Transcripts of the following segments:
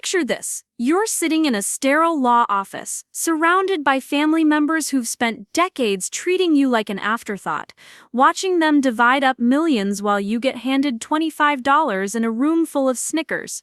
Picture this. You're sitting in a sterile law office, surrounded by family members who've spent decades treating you like an afterthought, watching them divide up millions while you get handed $25 in a room full of Snickers.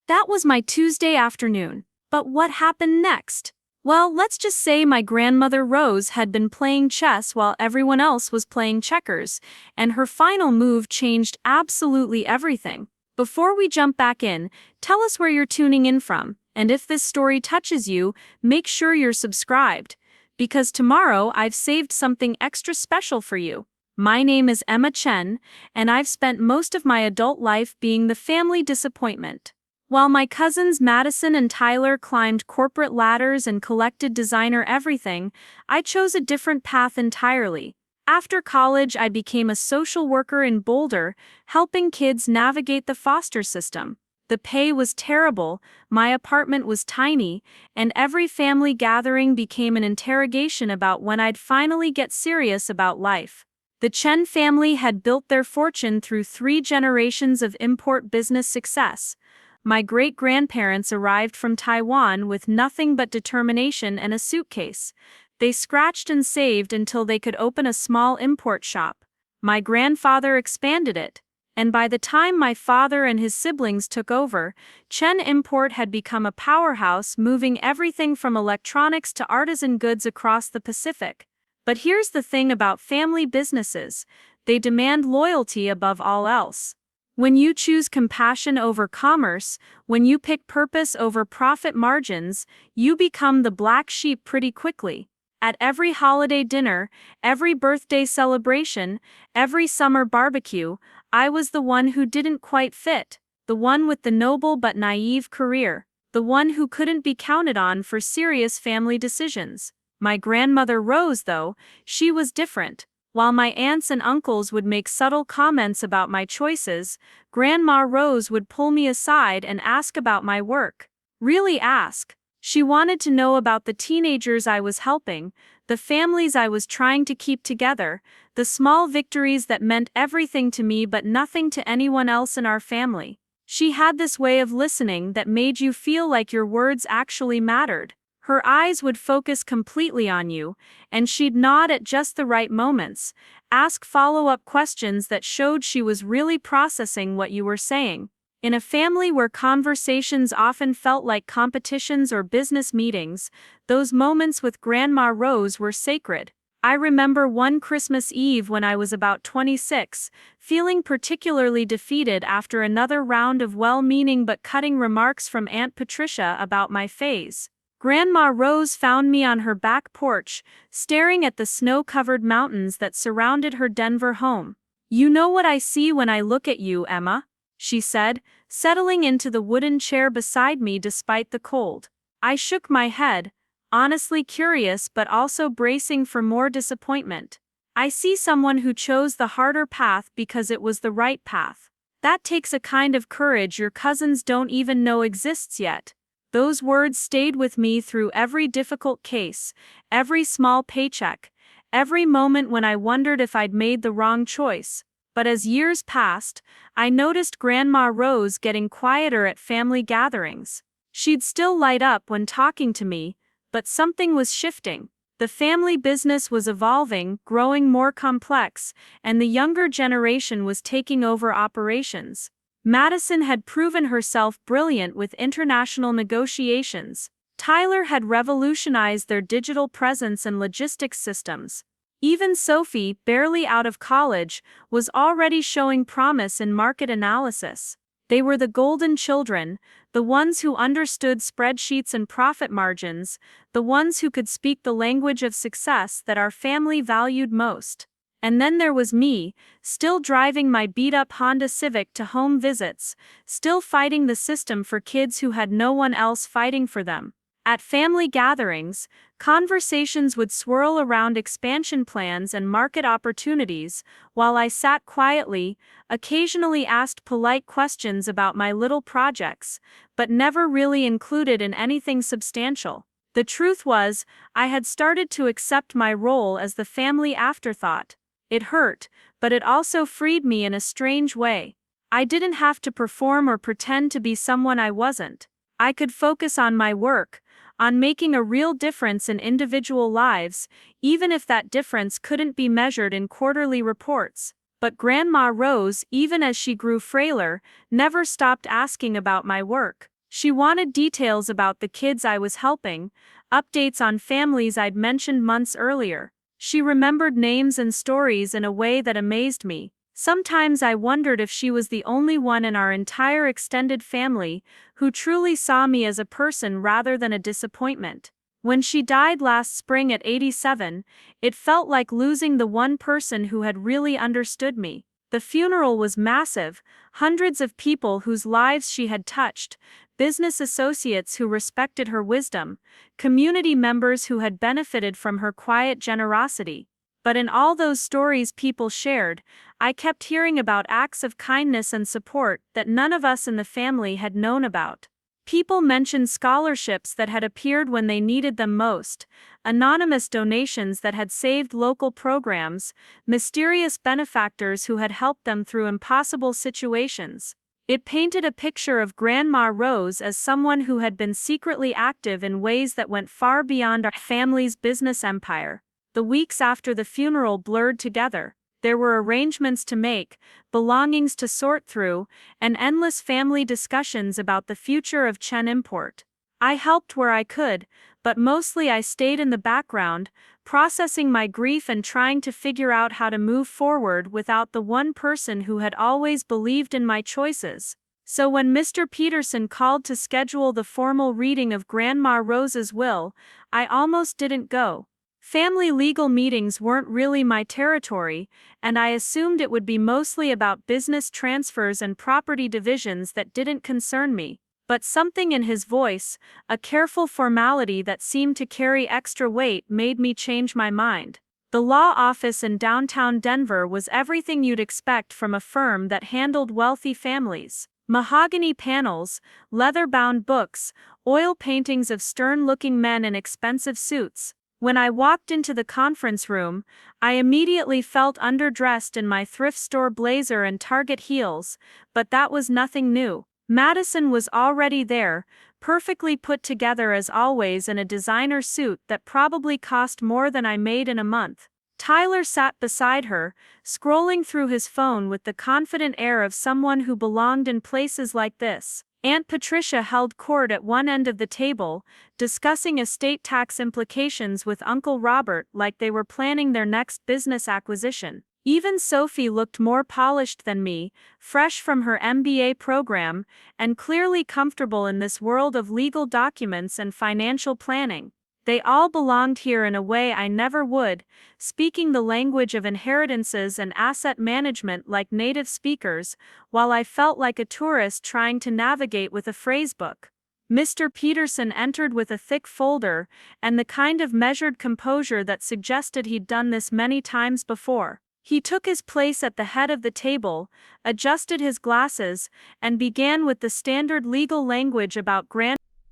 That was my Tuesday afternoon. But what happened next? Well, let's just say my grandmother Rose had been playing chess while everyone else was playing checkers, and her final move changed absolutely everything. Before we jump back in, tell us where you're tuning in from, and if this story touches you, make sure you're subscribed, because tomorrow I've saved something extra special for you. My name is Chen, and I've spent most of my adult life being the family disappointment. While my cousins Madison and Tyler climbed corporate ladders and collected designer everything, I chose a different path entirely. After college, I became a social worker in Boulder, helping kids navigate the foster system. The pay was terrible, my apartment was tiny, and every family gathering became an interrogation about when I'd finally get serious about life. The Chen family had built their fortune through 3 generations of import business success. My great-grandparents arrived from Taiwan with nothing but determination and a suitcase. They scratched and saved until they could open a small import shop. My grandfather expanded it, and by the time my father and his siblings took over, Chen Import had become a powerhouse, moving everything from electronics to artisan goods across the Pacific. But here's the thing about family businesses: they demand loyalty above all else. When you choose compassion over commerce, when you pick purpose over profit margins, you become the black sheep pretty quickly. At every holiday dinner, every birthday celebration, every summer barbecue, I was the one who didn't quite fit, the one with the noble but naive career, the one who couldn't be counted on for serious family decisions. My grandmother Rose, though, she was different. While my aunts and uncles would make subtle comments about my choices, Grandma Rose would pull me aside and ask about my work. Really ask. She wanted to know about the teenagers I was helping, the families I was trying to keep together, the small victories that meant everything to me but nothing to anyone else in our family. She had this way of listening that made you feel like your words actually mattered. Her eyes would focus completely on you, and she'd nod at just the right moments, ask follow-up questions that showed she was really processing what you were saying. In a family where conversations often felt like competitions or business meetings, those moments with Grandma Rose were sacred. I remember one Christmas Eve when I was about 26, feeling particularly defeated after another round of well-meaning but cutting remarks from Aunt Patricia about my phase. Grandma Rose found me on her back porch, staring at the snow-covered mountains that surrounded her Denver home. "You know what I see when I look at you, Emma," she said, settling into the wooden chair beside me despite the cold. I shook my head, honestly curious but also bracing for more disappointment. "I see someone who chose the harder path because it was the right path. That takes a kind of courage your cousins don't even know exists yet." Those words stayed with me through every difficult case, every small paycheck, every moment when I wondered if I'd made the wrong choice. But as years passed, I noticed Grandma Rose getting quieter at family gatherings. She'd still light up when talking to me, but something was shifting. The family business was evolving, growing more complex, and the younger generation was taking over operations. Madison had proven herself brilliant with international negotiations. Tyler had revolutionized their digital presence and logistics systems. Even Sophie, barely out of college, was already showing promise in market analysis. They were the golden children, the ones who understood spreadsheets and profit margins, the ones who could speak the language of success that our family valued most. And then there was me, still driving my beat-up Honda Civic to home visits, still fighting the system for kids who had no one else fighting for them. At family gatherings, conversations would swirl around expansion plans and market opportunities, while I sat quietly, occasionally asked polite questions about my little projects, but never really included in anything substantial. The truth was, I had started to accept my role as the family afterthought. It hurt, but it also freed me in a strange way. I didn't have to perform or pretend to be someone I wasn't. I could focus on my work, on making a real difference in individual lives, even if that difference couldn't be measured in quarterly reports. But Grandma Rose, even as she grew frailer, never stopped asking about my work. She wanted details about the kids I was helping, updates on families I'd mentioned months earlier. She remembered names and stories in a way that amazed me. Sometimes I wondered if she was the only one in our entire extended family who truly saw me as a person rather than a disappointment. When she died last spring at 87, it felt like losing the one person who had really understood me. The funeral was massive, hundreds of people whose lives she had touched, business associates who respected her wisdom, community members who had benefited from her quiet generosity. But in all those stories people shared, I kept hearing about acts of kindness and support that none of us in the family had known about. People mentioned scholarships that had appeared when they needed them most, anonymous donations that had saved local programs, mysterious benefactors who had helped them through impossible situations. It painted a picture of Grandma Rose as someone who had been secretly active in ways that went far beyond our family's business empire. The weeks after the funeral blurred together. There were arrangements to make, belongings to sort through, and endless family discussions about the future of Chen import. I helped where I could, but mostly I stayed in the background, processing my grief and trying to figure out how to move forward without the one person who had always believed in my choices. So when Mr. Peterson called to schedule the formal reading of Grandma Rose's will, I almost didn't go. Family legal meetings weren't really my territory, and I assumed it would be mostly about business transfers and property divisions that didn't concern me. But something in his voice, a careful formality that seemed to carry extra weight, made me change my mind. The law office in downtown Denver was everything you'd expect from a firm that handled wealthy families. Mahogany panels, leather-bound books, oil paintings of stern-looking men in expensive suits. When I walked into the conference room, I immediately felt underdressed in my thrift store blazer and Target heels, but that was nothing new. Madison was already there, perfectly put together as always in a designer suit that probably cost more than I made in a month. Tyler sat beside her, scrolling through his phone with the confident air of someone who belonged in places like this. Aunt Patricia held court at one end of the table, discussing estate tax implications with Uncle Robert like they were planning their next business acquisition. Even Sophie looked more polished than me, fresh from her MBA program, and clearly comfortable in this world of legal documents and financial planning. They all belonged here in a way I never would, speaking the language of inheritances and asset management like native speakers, while I felt like a tourist trying to navigate with a phrasebook. Mr. Peterson entered with a thick folder, and the kind of measured composure that suggested he'd done this many times before. He took his place at the head of the table, adjusted his glasses, and began with the standard legal language about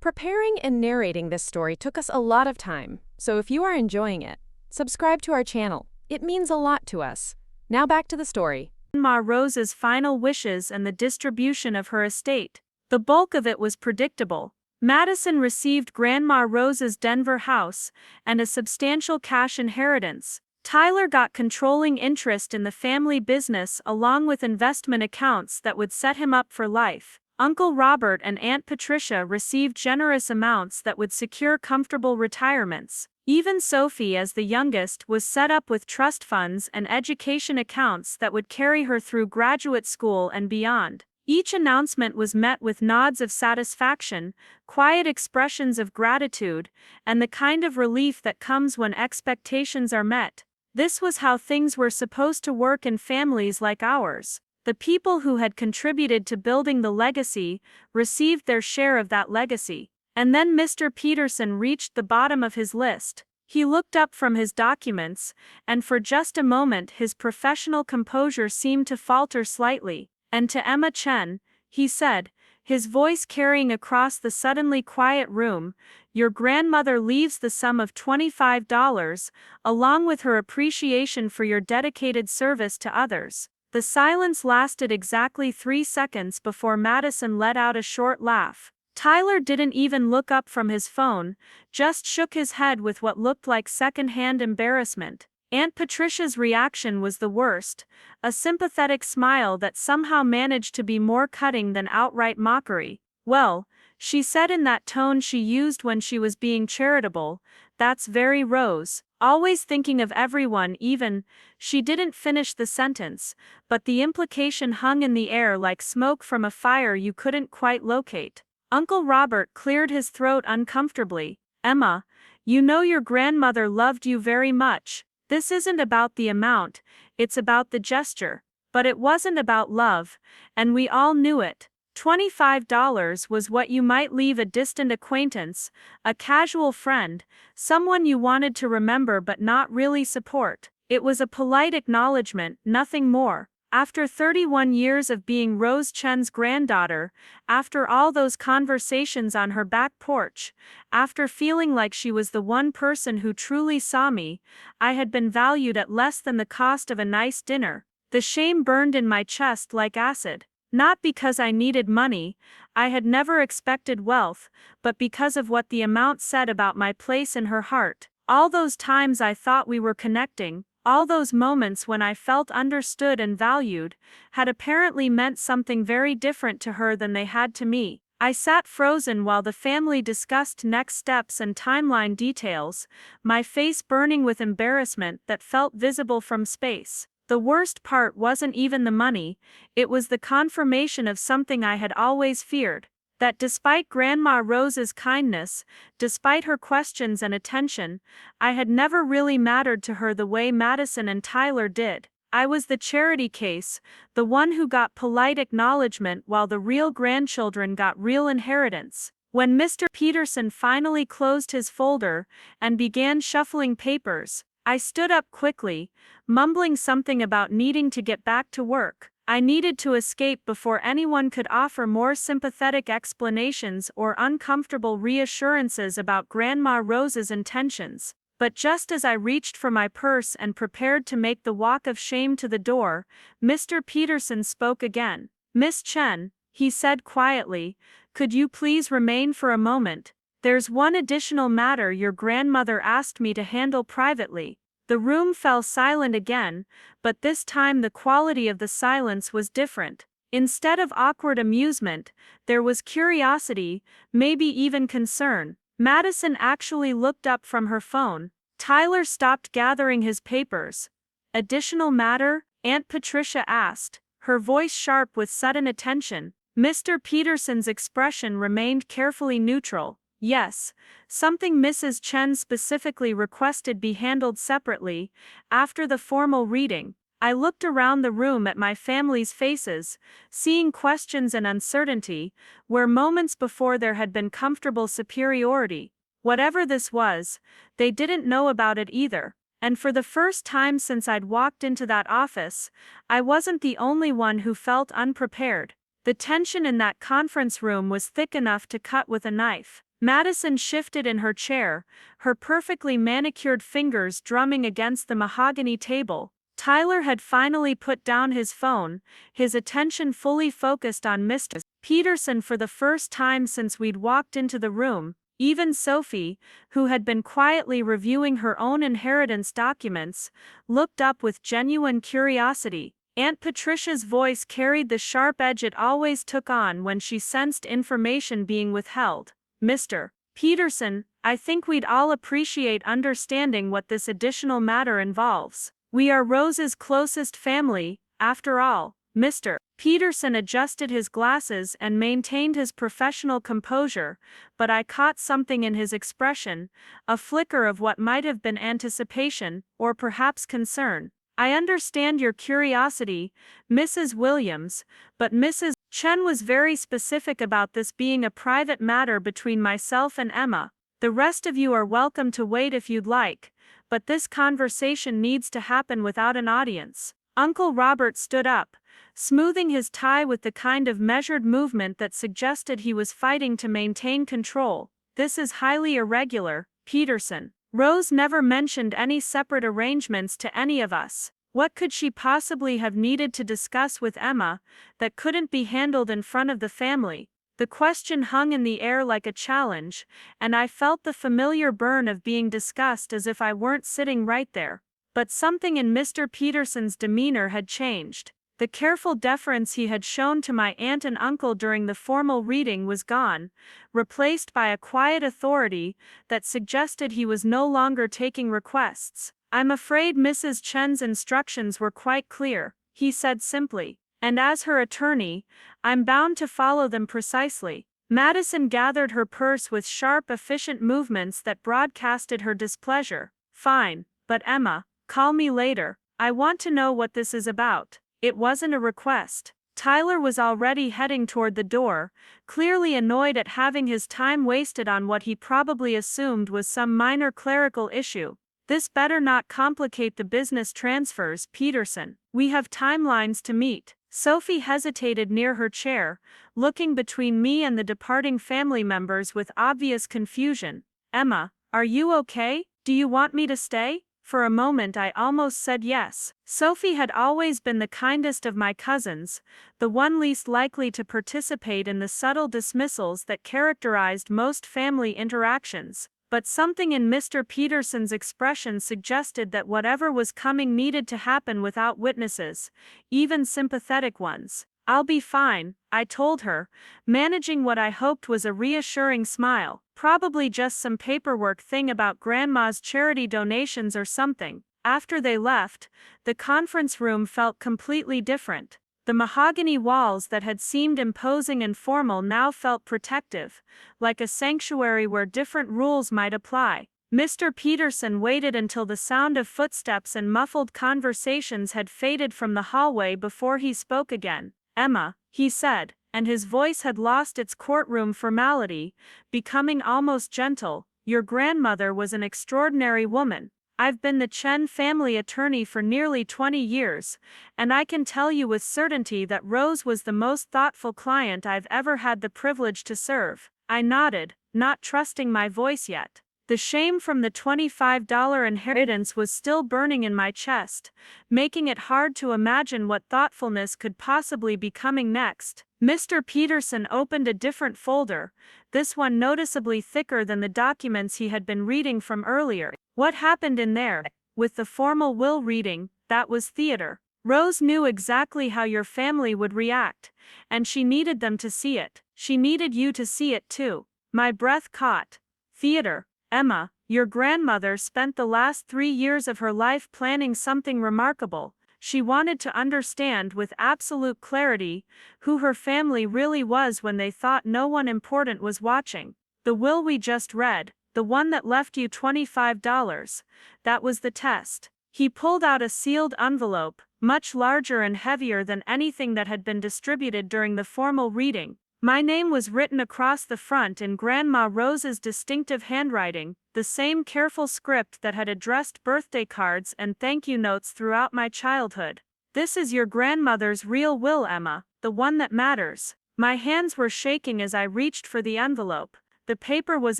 Preparing and narrating this story took us a lot of time, so if you are enjoying it, subscribe to our channel. It means a lot to us. Now back to the story. Grandma Rose's final wishes and the distribution of her estate. The bulk of it was predictable. Madison received Grandma Rose's Denver house and a substantial cash inheritance. Tyler got controlling interest in the family business along with investment accounts that would set him up for life. Uncle Robert and Aunt Patricia received generous amounts that would secure comfortable retirements. Even Sophie, as the youngest, was set up with trust funds and education accounts that would carry her through graduate school and beyond. Each announcement was met with nods of satisfaction, quiet expressions of gratitude, and the kind of relief that comes when expectations are met. This was how things were supposed to work in families like ours. The people who had contributed to building the legacy received their share of that legacy. And then Mr. Peterson reached the bottom of his list. He looked up from his documents, and for just a moment his professional composure seemed to falter slightly. And to Emma Chen, he said, his voice carrying across the suddenly quiet room, "Your grandmother leaves the sum of $25, along with her appreciation for your dedicated service to others." The silence lasted exactly 3 seconds before Madison let out a short laugh. Tyler didn't even look up from his phone, just shook his head with what looked like second-hand embarrassment. Aunt Patricia's reaction was the worst, a sympathetic smile that somehow managed to be more cutting than outright mockery. "Well," she said in that tone she used when she was being charitable, "that's very Rose. Always thinking of everyone even." She didn't finish the sentence, but the implication hung in the air like smoke from a fire you couldn't quite locate. Uncle Robert cleared his throat uncomfortably. "Emma, you know your grandmother loved you very much. This isn't about the amount, it's about the gesture." But it wasn't about love, and we all knew it. $25 was what you might leave a distant acquaintance, a casual friend, someone you wanted to remember but not really support. It was a polite acknowledgement, nothing more. After 31 years of being Rose Chen's granddaughter, after all those conversations on her back porch, after feeling like she was the one person who truly saw me, I had been valued at less than the cost of a nice dinner. The shame burned in my chest like acid. Not because I needed money, I had never expected wealth, but because of what the amount said about my place in her heart. All those times I thought we were connecting, all those moments when I felt understood and valued, had apparently meant something very different to her than they had to me. I sat frozen while the family discussed next steps and timeline details, my face burning with embarrassment that felt visible from space. The worst part wasn't even the money, it was the confirmation of something I had always feared. That despite Grandma Rose's kindness, despite her questions and attention, I had never really mattered to her the way Madison and Tyler did. I was the charity case, the one who got polite acknowledgement while the real grandchildren got real inheritance. When Mr. Peterson finally closed his folder and began shuffling papers, I stood up quickly, mumbling something about needing to get back to work. I needed to escape before anyone could offer more sympathetic explanations or uncomfortable reassurances about Grandma Rose's intentions. But just as I reached for my purse and prepared to make the walk of shame to the door, Mr. Peterson spoke again. "Miss Chen," he said quietly, "could you please remain for a moment? There's one additional matter your grandmother asked me to handle privately." The room fell silent again, but this time the quality of the silence was different. Instead of awkward amusement, there was curiosity, maybe even concern. Madison actually looked up from her phone. Tyler stopped gathering his papers. "Additional matter?" Aunt Patricia asked, her voice sharp with sudden attention. Mr. Peterson's expression remained carefully neutral. "Yes, something Mrs. Chen specifically requested be handled separately, after the formal reading." I looked around the room at my family's faces, seeing questions and uncertainty, where moments before there had been comfortable superiority. Whatever this was, they didn't know about it either. And for the first time since I'd walked into that office, I wasn't the only one who felt unprepared. The tension in that conference room was thick enough to cut with a knife. Madison shifted in her chair, her perfectly manicured fingers drumming against the mahogany table. Tyler had finally put down his phone, his attention fully focused on Mr. Peterson for the first time since we'd walked into the room. Even Sophie, who had been quietly reviewing her own inheritance documents, looked up with genuine curiosity. Aunt Patricia's voice carried the sharp edge it always took on when she sensed information being withheld. "Mr. Peterson, I think we'd all appreciate understanding what this additional matter involves. We are Rose's closest family, after all." Mr. Peterson adjusted his glasses and maintained his professional composure, but I caught something in his expression, a flicker of what might have been anticipation, or perhaps concern. "I understand your curiosity, Mrs. Williams, but Mrs. Chen was very specific about this being a private matter between myself and Emma. The rest of you are welcome to wait if you'd like, but this conversation needs to happen without an audience." Uncle Robert stood up, smoothing his tie with the kind of measured movement that suggested he was fighting to maintain control. "This is highly irregular, Peterson. Rose never mentioned any separate arrangements to any of us. What could she possibly have needed to discuss with Emma that couldn't be handled in front of the family?" The The question hung in the air like a challenge, and I felt the familiar burn of being discussed as if I weren't sitting right there. But something in Mr. Peterson's demeanor had changed. The careful deference he had shown to my aunt and uncle during the formal reading was gone, replaced by a quiet authority that suggested he was no longer taking requests. "I'm afraid Mrs. Chen's instructions were quite clear," he said simply. "And as her attorney, I'm bound to follow them precisely." Madison gathered her purse with sharp, efficient movements that broadcasted her displeasure. "Fine, but Emma, call me later. I want to know what this is about." It wasn't a request. Tyler was already heading toward the door, clearly annoyed at having his time wasted on what he probably assumed was some minor clerical issue. "This better not complicate the business transfers, Peterson. We have timelines to meet." Sophie hesitated near her chair, looking between me and the departing family members with obvious confusion. "Emma, are you okay? Do you want me to stay?" For a moment I almost said yes. Sophie had always been the kindest of my cousins, the one least likely to participate in the subtle dismissals that characterized most family interactions. But something in Mr. Peterson's expression suggested that whatever was coming needed to happen without witnesses, even sympathetic ones. "I'll be fine," I told her, managing what I hoped was a reassuring smile. "Probably just some paperwork thing about Grandma's charity donations or something." After they left, the conference room felt completely different. The mahogany walls that had seemed imposing and formal now felt protective, like a sanctuary where different rules might apply. Mr. Peterson waited until the sound of footsteps and muffled conversations had faded from the hallway before he spoke again. "Emma," he said, and his voice had lost its courtroom formality, becoming almost gentle, "your grandmother was an extraordinary woman. I've been the Chen family attorney for nearly 20 years, and I can tell you with certainty that Rose was the most thoughtful client I've ever had the privilege to serve." I nodded, not trusting my voice yet. The shame from the $25 inheritance was still burning in my chest, making it hard to imagine what thoughtfulness could possibly be coming next. Mr. Peterson opened a different folder, this one noticeably thicker than the documents he had been reading from earlier. "What happened in there?" "With the formal will reading, that was theater. Rose knew exactly how your family would react, and she needed them to see it. She needed you to see it too." My breath caught. "Theater? Emma, your grandmother spent the last 3 years of her life planning something remarkable. She wanted to understand with absolute clarity who her family really was when they thought no one important was watching. The will we just read, the one that left you $25, that was the test." He pulled out a sealed envelope, much larger and heavier than anything that had been distributed during the formal reading. My name was written across the front in Grandma Rose's distinctive handwriting, the same careful script that had addressed birthday cards and thank you notes throughout my childhood. "This is your grandmother's real will, Emma, the one that matters." My hands were shaking as I reached for the envelope. The paper was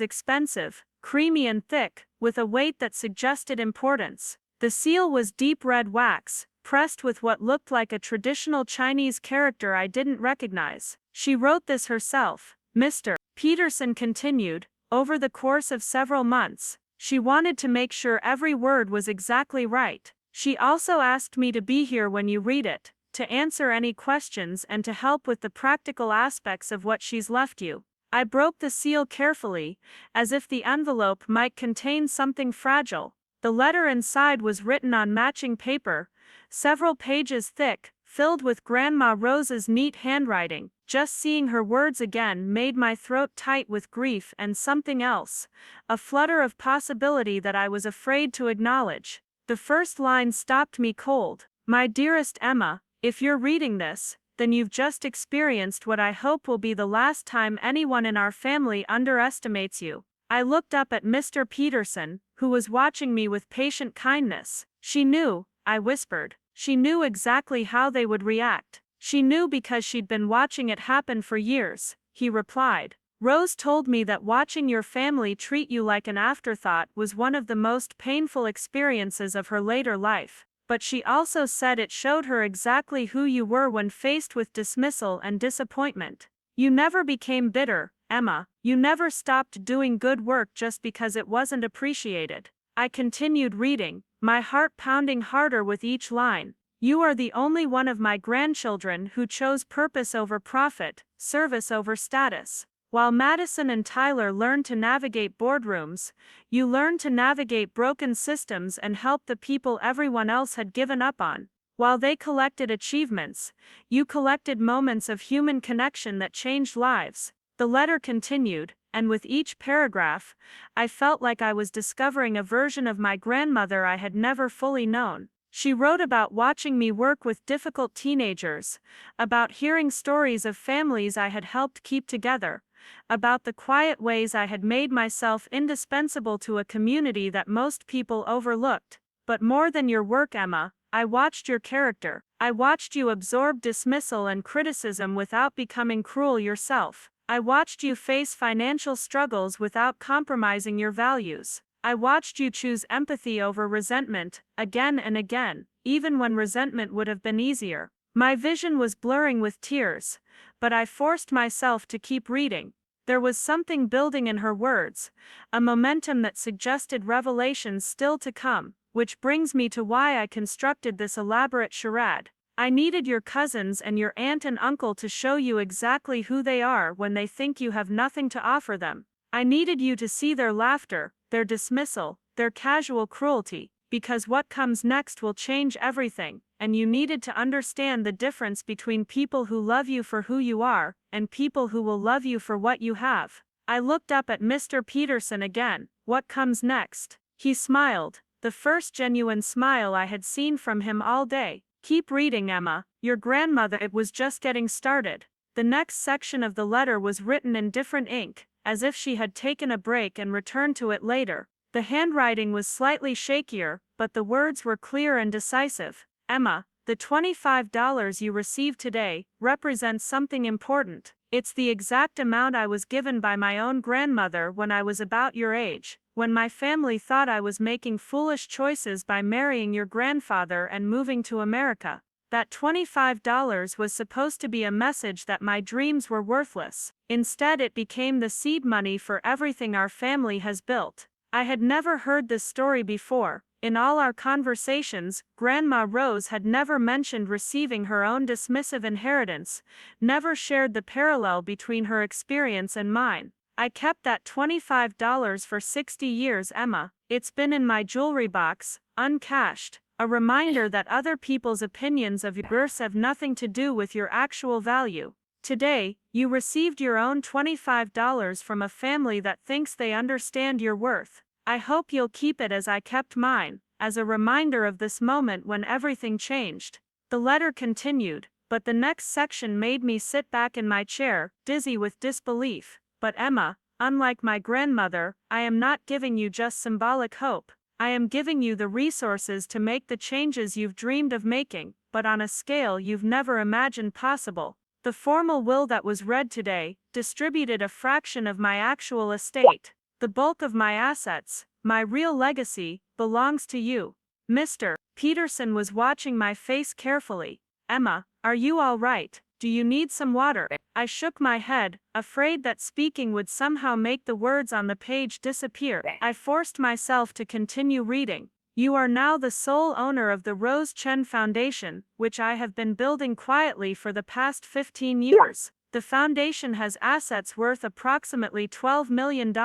expensive, creamy and thick, with a weight that suggested importance. The seal was deep red wax, pressed with what looked like a traditional Chinese character I didn't recognize. "She wrote this herself," Mr. Peterson continued, "over the course of several months. She wanted to make sure every word was exactly right. She also asked me to be here when you read it, to answer any questions and to help with the practical aspects of what she's left you." I broke the seal carefully, as if the envelope might contain something fragile. The letter inside was written on matching paper, several pages thick, filled with Grandma Rose's neat handwriting. Just seeing her words again made my throat tight with grief and something else, a flutter of possibility that I was afraid to acknowledge. The first line stopped me cold. "My dearest Emma, if you're reading this, then you've just experienced what I hope will be the last time anyone in our family underestimates you." I looked up at Mr. Peterson, who was watching me with patient kindness. "She knew," I whispered. "She knew exactly how they would react. She knew because she'd been watching it happen for years," he replied. "Rose told me that watching your family treat you like an afterthought was one of the most painful experiences of her later life. But she also said it showed her exactly who you were when faced with dismissal and disappointment. You never became bitter, Emma. You never stopped doing good work just because it wasn't appreciated. I continued reading, my heart pounding harder with each line. You are the only one of my grandchildren who chose purpose over profit, service over status. While Madison and Tyler learned to navigate boardrooms, you learned to navigate broken systems and help the people everyone else had given up on. While they collected achievements, you collected moments of human connection that changed lives. The letter continued, and with each paragraph, I felt like I was discovering a version of my grandmother I had never fully known. She wrote about watching me work with difficult teenagers, about hearing stories of families I had helped keep together, about the quiet ways I had made myself indispensable to a community that most people overlooked. But more than your work, Emma, I watched your character. I watched you absorb dismissal and criticism without becoming cruel yourself. I watched you face financial struggles without compromising your values. I watched you choose empathy over resentment, again and again, even when resentment would have been easier. My vision was blurring with tears, but I forced myself to keep reading. There was something building in her words, a momentum that suggested revelations still to come, which brings me to why I constructed this elaborate charade. I needed your cousins and your aunt and uncle to show you exactly who they are when they think you have nothing to offer them. I needed you to see their laughter, their dismissal, their casual cruelty, because what comes next will change everything, and you needed to understand the difference between people who love you for who you are, and people who will love you for what you have. I looked up at Mr. Peterson again. What comes next? He smiled, the first genuine smile I had seen from him all day. Keep reading, Emma. Your grandmother. It was just getting started. The next section of the letter was written in different ink, as if she had taken a break and returned to it later. The handwriting was slightly shakier, but the words were clear and decisive. Emma, the $25 you received today represents something important. It's the exact amount I was given by my own grandmother when I was about your age, when my family thought I was making foolish choices by marrying your grandfather and moving to America. That $25 was supposed to be a message that my dreams were worthless. Instead, it became the seed money for everything our family has built. I had never heard this story before. In all our conversations, Grandma Rose had never mentioned receiving her own dismissive inheritance, never shared the parallel between her experience and mine. I kept that $25 for 60 years, Emma. It's been in my jewelry box, uncashed, a reminder that other people's opinions of yours have nothing to do with your actual value. Today, you received your own $25 from a family that thinks they understand your worth. I hope you'll keep it as I kept mine, as a reminder of this moment when everything changed. The letter continued, but the next section made me sit back in my chair, dizzy with disbelief. But Emma, unlike my grandmother, I am not giving you just symbolic hope. I am giving you the resources to make the changes you've dreamed of making, but on a scale you've never imagined possible. The formal will that was read today distributed a fraction of my actual estate. The bulk of my assets, my real legacy, belongs to you. Mr. Peterson was watching my face carefully. Emma, are you all right? Do you need some water? I shook my head, afraid that speaking would somehow make the words on the page disappear. I forced myself to continue reading. You are now the sole owner of the Rose Chen Foundation, which I have been building quietly for the past 15 years. The foundation has assets worth approximately $12 million,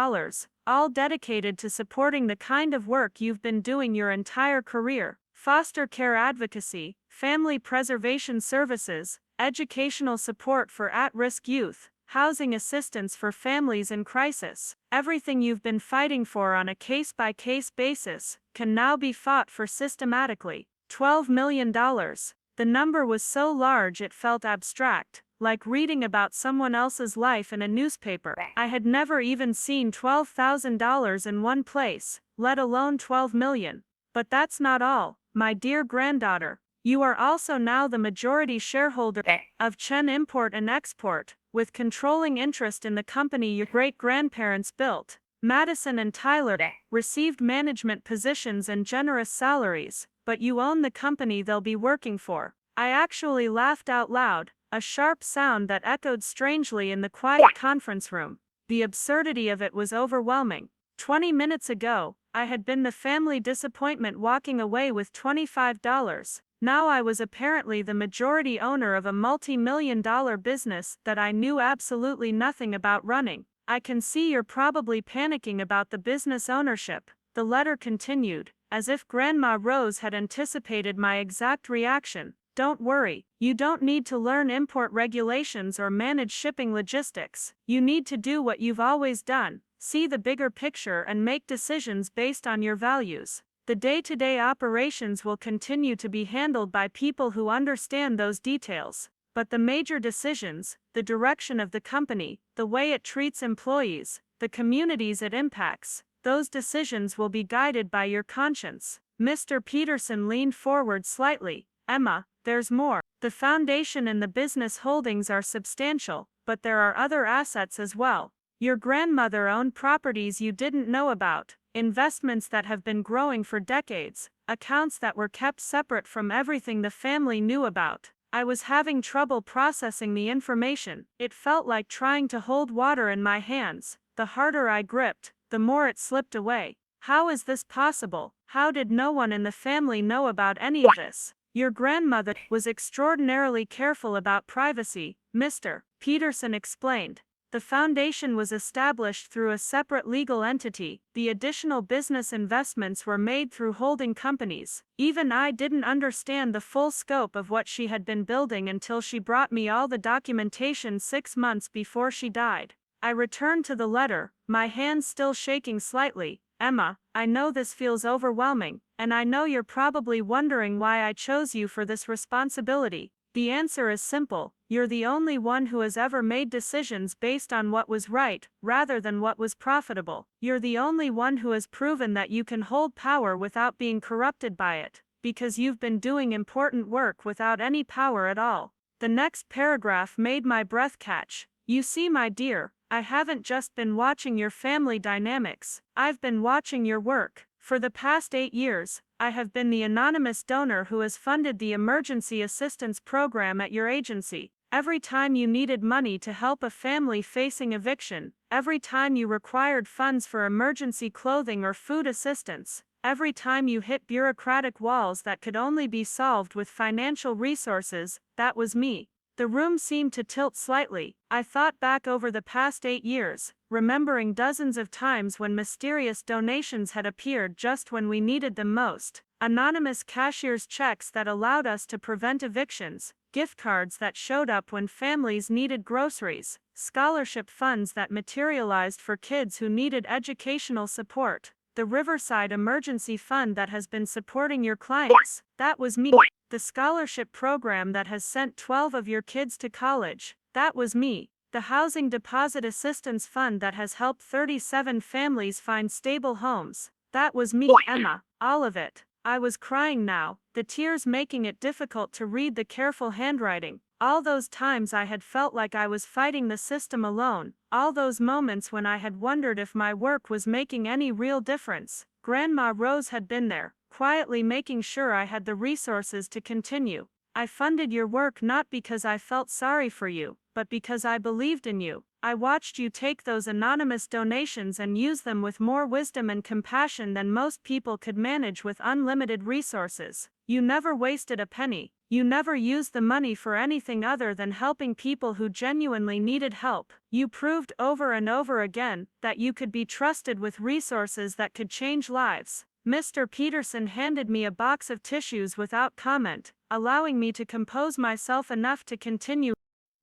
all dedicated to supporting the kind of work you've been doing your entire career: foster care advocacy, family preservation services, educational support for at-risk youth, housing assistance for families in crisis. Everything you've been fighting for on a case-by-case basis can now be fought for systematically. $12 million. The number was so large it felt abstract, like reading about someone else's life in a newspaper. I had never even seen $12,000 in one place, let alone 12 million. But that's not all, my dear granddaughter. You are also now the majority shareholder of Chen Import and Export, with controlling interest in the company your great-grandparents built. Madison and Tyler received management positions and generous salaries, but you own the company they'll be working for. I actually laughed out loud. a sharp sound that echoed strangely in the quiet conference room. The absurdity of it was overwhelming. 20 minutes ago, I had been the family disappointment walking away with $25. Now I was apparently the majority owner of a multi-million-dollar business that I knew absolutely nothing about running. I can see you're probably panicking about the business ownership, the letter continued, as if Grandma Rose had anticipated my exact reaction. Don't worry, you don't need to learn import regulations or manage shipping logistics. You need to do what you've always done, see the bigger picture and make decisions based on your values. The day-to-day operations will continue to be handled by people who understand those details. But the major decisions, the direction of the company, the way it treats employees, the communities it impacts, those decisions will be guided by your conscience. Mr. Peterson leaned forward slightly. Emma, there's more. The foundation and the business holdings are substantial, but there are other assets as well. Your grandmother owned properties you didn't know about, investments that have been growing for decades, accounts that were kept separate from everything the family knew about. I was having trouble processing the information. It felt like trying to hold water in my hands. The harder I gripped, the more it slipped away. How is this possible? How did no one in the family know about any of this? Your grandmother was extraordinarily careful about privacy, Mr. Peterson explained. The foundation was established through a separate legal entity. The additional business investments were made through holding companies. Even I didn't understand the full scope of what she had been building until she brought me all the documentation 6 months before she died. I returned to the letter, my hands still shaking slightly. Emma, I know this feels overwhelming, and I know you're probably wondering why I chose you for this responsibility. The answer is simple. You're the only one who has ever made decisions based on what was right, rather than what was profitable. You're the only one who has proven that you can hold power without being corrupted by it, because you've been doing important work without any power at all. The next paragraph made my breath catch. You see, my dear, I haven't just been watching your family dynamics, I've been watching your work. For the past 8 years, I have been the anonymous donor who has funded the emergency assistance program at your agency. Every time you needed money to help a family facing eviction, every time you required funds for emergency clothing or food assistance, every time you hit bureaucratic walls that could only be solved with financial resources, that was me. The room seemed to tilt slightly. I thought back over the past 8 years, remembering dozens of times when mysterious donations had appeared just when we needed them most. Anonymous cashier's checks that allowed us to prevent evictions, gift cards that showed up when families needed groceries, scholarship funds that materialized for kids who needed educational support. The Riverside Emergency Fund that has been supporting your clients, that was me. The scholarship program that has sent 12 of your kids to college, that was me. The Housing Deposit Assistance Fund that has helped 37 families find stable homes, that was me, Emma. All of it. I was crying now, the tears making it difficult to read the careful handwriting. All those times I had felt like I was fighting the system alone, all those moments when I had wondered if my work was making any real difference. Grandma Rose had been there, quietly making sure I had the resources to continue. I funded your work not because I felt sorry for you, but because I believed in you. I watched you take those anonymous donations and use them with more wisdom and compassion than most people could manage with unlimited resources. You never wasted a penny. You never used the money for anything other than helping people who genuinely needed help. You proved over and over again that you could be trusted with resources that could change lives. Mr. Peterson handed me a box of tissues without comment, allowing me to compose myself enough to continue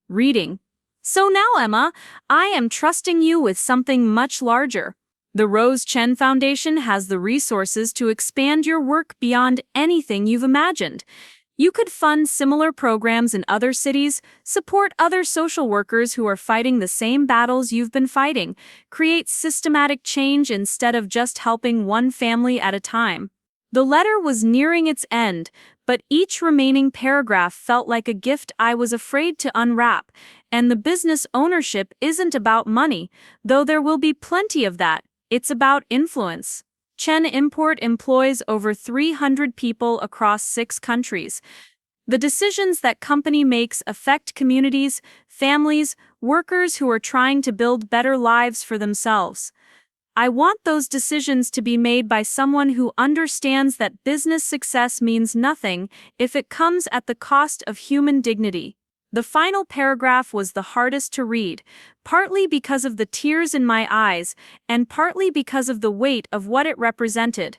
reading. So now, Emma, I am trusting you with something much larger. The Rose Chen Foundation has the resources to expand your work beyond anything you've imagined. You could fund similar programs in other cities, support other social workers who are fighting the same battles you've been fighting, create systematic change instead of just helping one family at a time. The letter was nearing its end, but each remaining paragraph felt like a gift I was afraid to unwrap. And the business ownership isn't about money, though there will be plenty of that. It's about influence. Chen Import employs over 300 people across 6 countries. The decisions that company makes affect communities, families, workers who are trying to build better lives for themselves. I want those decisions to be made by someone who understands that business success means nothing if it comes at the cost of human dignity. The final paragraph was the hardest to read, partly because of the tears in my eyes, and partly because of the weight of what it represented.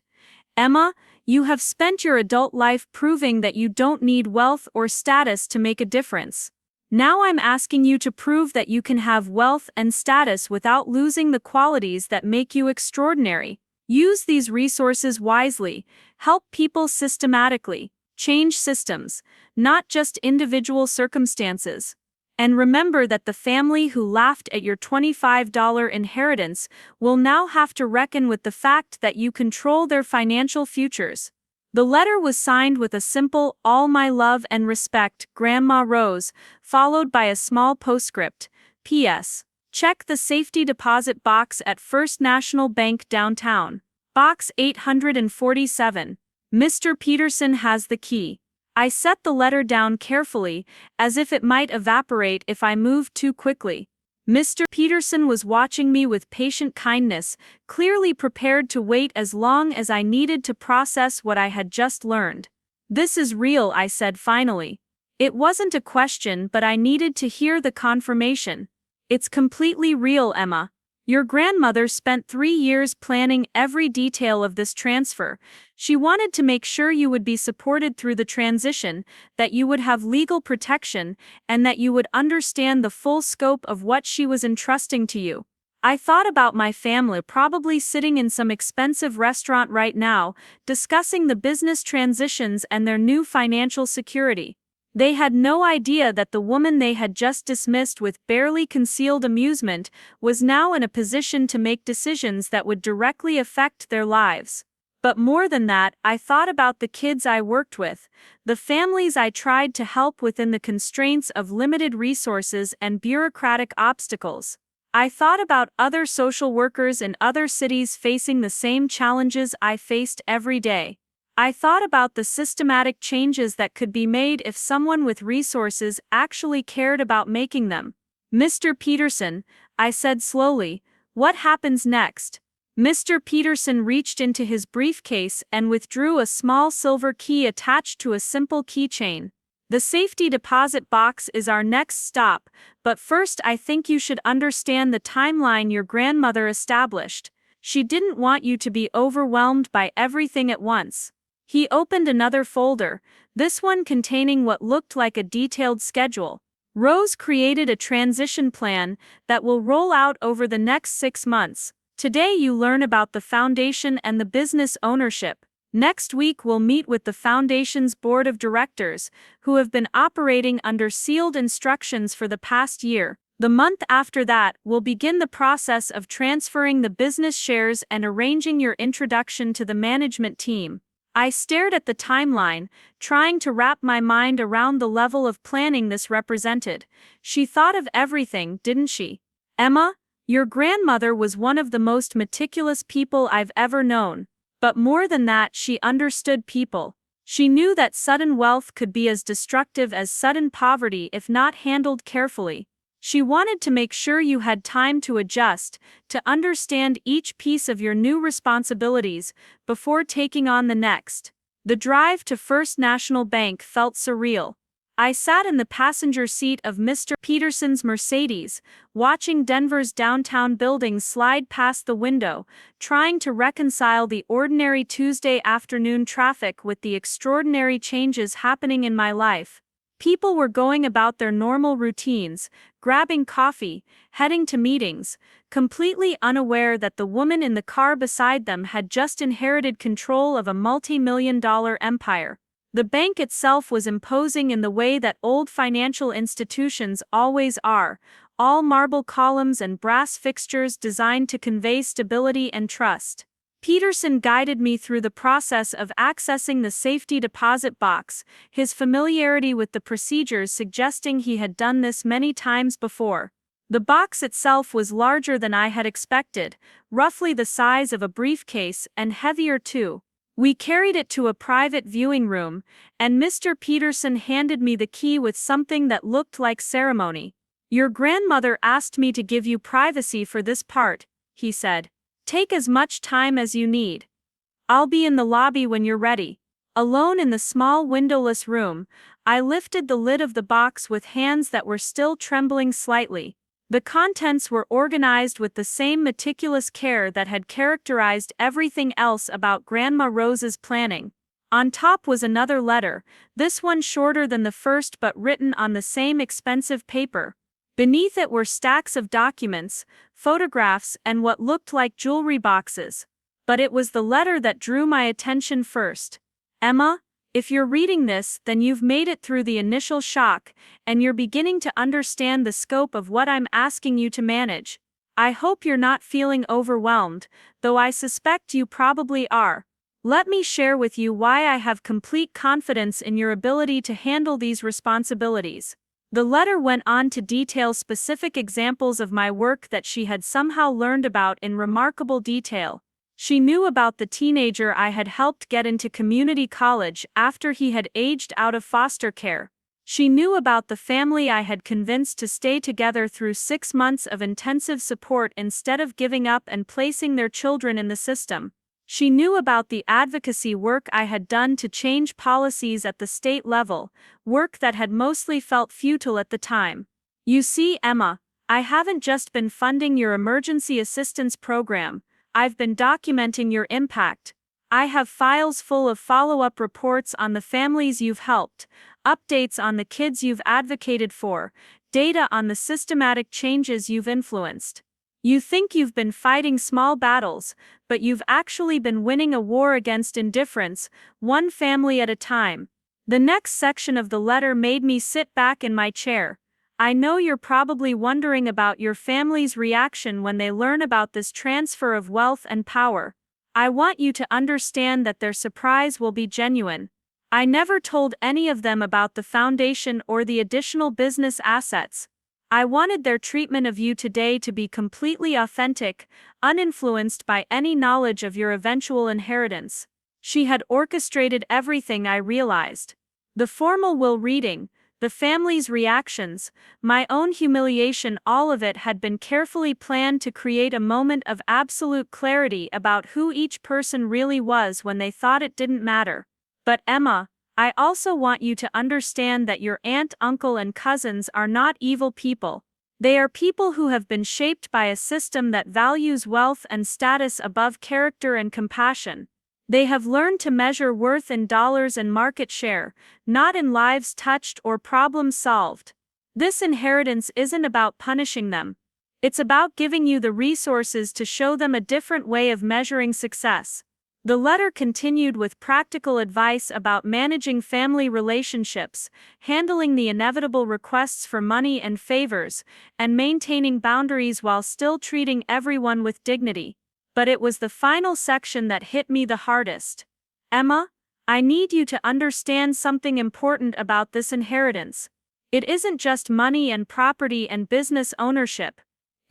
Emma, you have spent your adult life proving that you don't need wealth or status to make a difference. Now I'm asking you to prove that you can have wealth and status without losing the qualities that make you extraordinary. Use these resources wisely, help people systematically, change systems, not just individual circumstances. And remember that the family who laughed at your $25 inheritance will now have to reckon with the fact that you control their financial futures. The letter was signed with a simple, "All my love and respect, Grandma Rose," followed by a small postscript, "P.S. Check the safety deposit box at First National Bank downtown. Box 847. Mr. Peterson has the key." I set the letter down carefully, as if it might evaporate if I moved too quickly. Mr. Peterson was watching me with patient kindness, clearly prepared to wait as long as I needed to process what I had just learned. "This is real," I said finally. It wasn't a question, but I needed to hear the confirmation. "It's completely real, Emma. Your grandmother spent 3 years planning every detail of this transfer. She wanted to make sure you would be supported through the transition, that you would have legal protection, and that you would understand the full scope of what she was entrusting to you. I thought about my family probably sitting in some expensive restaurant right now, discussing the business transitions and their new financial security. They had no idea that the woman they had just dismissed with barely concealed amusement was now in a position to make decisions that would directly affect their lives. But more than that, I thought about the kids I worked with, the families I tried to help within the constraints of limited resources and bureaucratic obstacles. I thought about other social workers in other cities facing the same challenges I faced every day. I thought about the systematic changes that could be made if someone with resources actually cared about making them. "Mr. Peterson," I said slowly, "what happens next?" Mr. Peterson reached into his briefcase and withdrew a small silver key attached to a simple keychain. "The safety deposit box is our next stop, but first I think you should understand the timeline your grandmother established. She didn't want you to be overwhelmed by everything at once." He opened another folder, this one containing what looked like a detailed schedule. "Rose created a transition plan that will roll out over the next 6 months. Today you learn about the foundation and the business ownership. Next week we'll meet with the foundation's board of directors, who have been operating under sealed instructions for the past year. The month after that, we'll begin the process of transferring the business shares and arranging your introduction to the management team." I stared at the timeline, trying to wrap my mind around the level of planning this represented. She thought of everything, didn't she? "Emma, your grandmother was one of the most meticulous people I've ever known. But more than that, she understood people. She knew that sudden wealth could be as destructive as sudden poverty if not handled carefully. She wanted to make sure you had time to adjust, to understand each piece of your new responsibilities before taking on the next." The drive to First National Bank felt surreal. I sat in the passenger seat of Mr. Peterson's Mercedes, watching Denver's downtown buildings slide past the window, trying to reconcile the ordinary Tuesday afternoon traffic with the extraordinary changes happening in my life. People were going about their normal routines, grabbing coffee, heading to meetings, completely unaware that the woman in the car beside them had just inherited control of a multi-million-dollar empire. The bank itself was imposing in the way that old financial institutions always are, all marble columns and brass fixtures designed to convey stability and trust. Peterson guided me through the process of accessing the safety deposit box, his familiarity with the procedures suggesting he had done this many times before. The box itself was larger than I had expected, roughly the size of a briefcase and heavier too. We carried it to a private viewing room, and Mr. Peterson handed me the key with something that looked like ceremony. Your grandmother asked me to give you privacy for this part, he said. Take as much time as you need. I'll be in the lobby when you're ready. Alone in the small windowless room, I lifted the lid of the box with hands that were still trembling slightly. The contents were organized with the same meticulous care that had characterized everything else about Grandma Rose's planning. On top was another letter, this one shorter than the first but written on the same expensive paper. Beneath it were stacks of documents, photographs, and what looked like jewelry boxes. But it was the letter that drew my attention first. Emma, if you're reading this, then you've made it through the initial shock, and you're beginning to understand the scope of what I'm asking you to manage. I hope you're not feeling overwhelmed, though I suspect you probably are. Let me share with you why I have complete confidence in your ability to handle these responsibilities. The letter went on to detail specific examples of my work that she had somehow learned about in remarkable detail. She knew about the teenager I had helped get into community college after he had aged out of foster care. She knew about the family I had convinced to stay together through 6 months of intensive support instead of giving up and placing their children in the system. She knew about the advocacy work I had done to change policies at the state level, work that had mostly felt futile at the time. You see, Emma, I haven't just been funding your emergency assistance program. I've been documenting your impact. I have files full of follow-up reports on the families you've helped, updates on the kids you've advocated for, data on the systematic changes you've influenced. You think you've been fighting small battles, but you've actually been winning a war against indifference, one family at a time. The next section of the letter made me sit back in my chair. I know you're probably wondering about your family's reaction when they learn about this transfer of wealth and power. I want you to understand that their surprise will be genuine. I never told any of them about the foundation or the additional business assets. I wanted their treatment of you today to be completely authentic, uninfluenced by any knowledge of your eventual inheritance. She had orchestrated everything, I realized. The formal will reading, the family's reactions, my own humiliation, all of it had been carefully planned to create a moment of absolute clarity about who each person really was when they thought it didn't matter. But Emma, I also want you to understand that your aunt, uncle, and cousins are not evil people. They are people who have been shaped by a system that values wealth and status above character and compassion. They have learned to measure worth in dollars and market share, not in lives touched or problems solved. This inheritance isn't about punishing them. It's about giving you the resources to show them a different way of measuring success. The letter continued with practical advice about managing family relationships, handling the inevitable requests for money and favors, and maintaining boundaries while still treating everyone with dignity. But it was the final section that hit me the hardest. Emma, I need you to understand something important about this inheritance. It isn't just money and property and business ownership.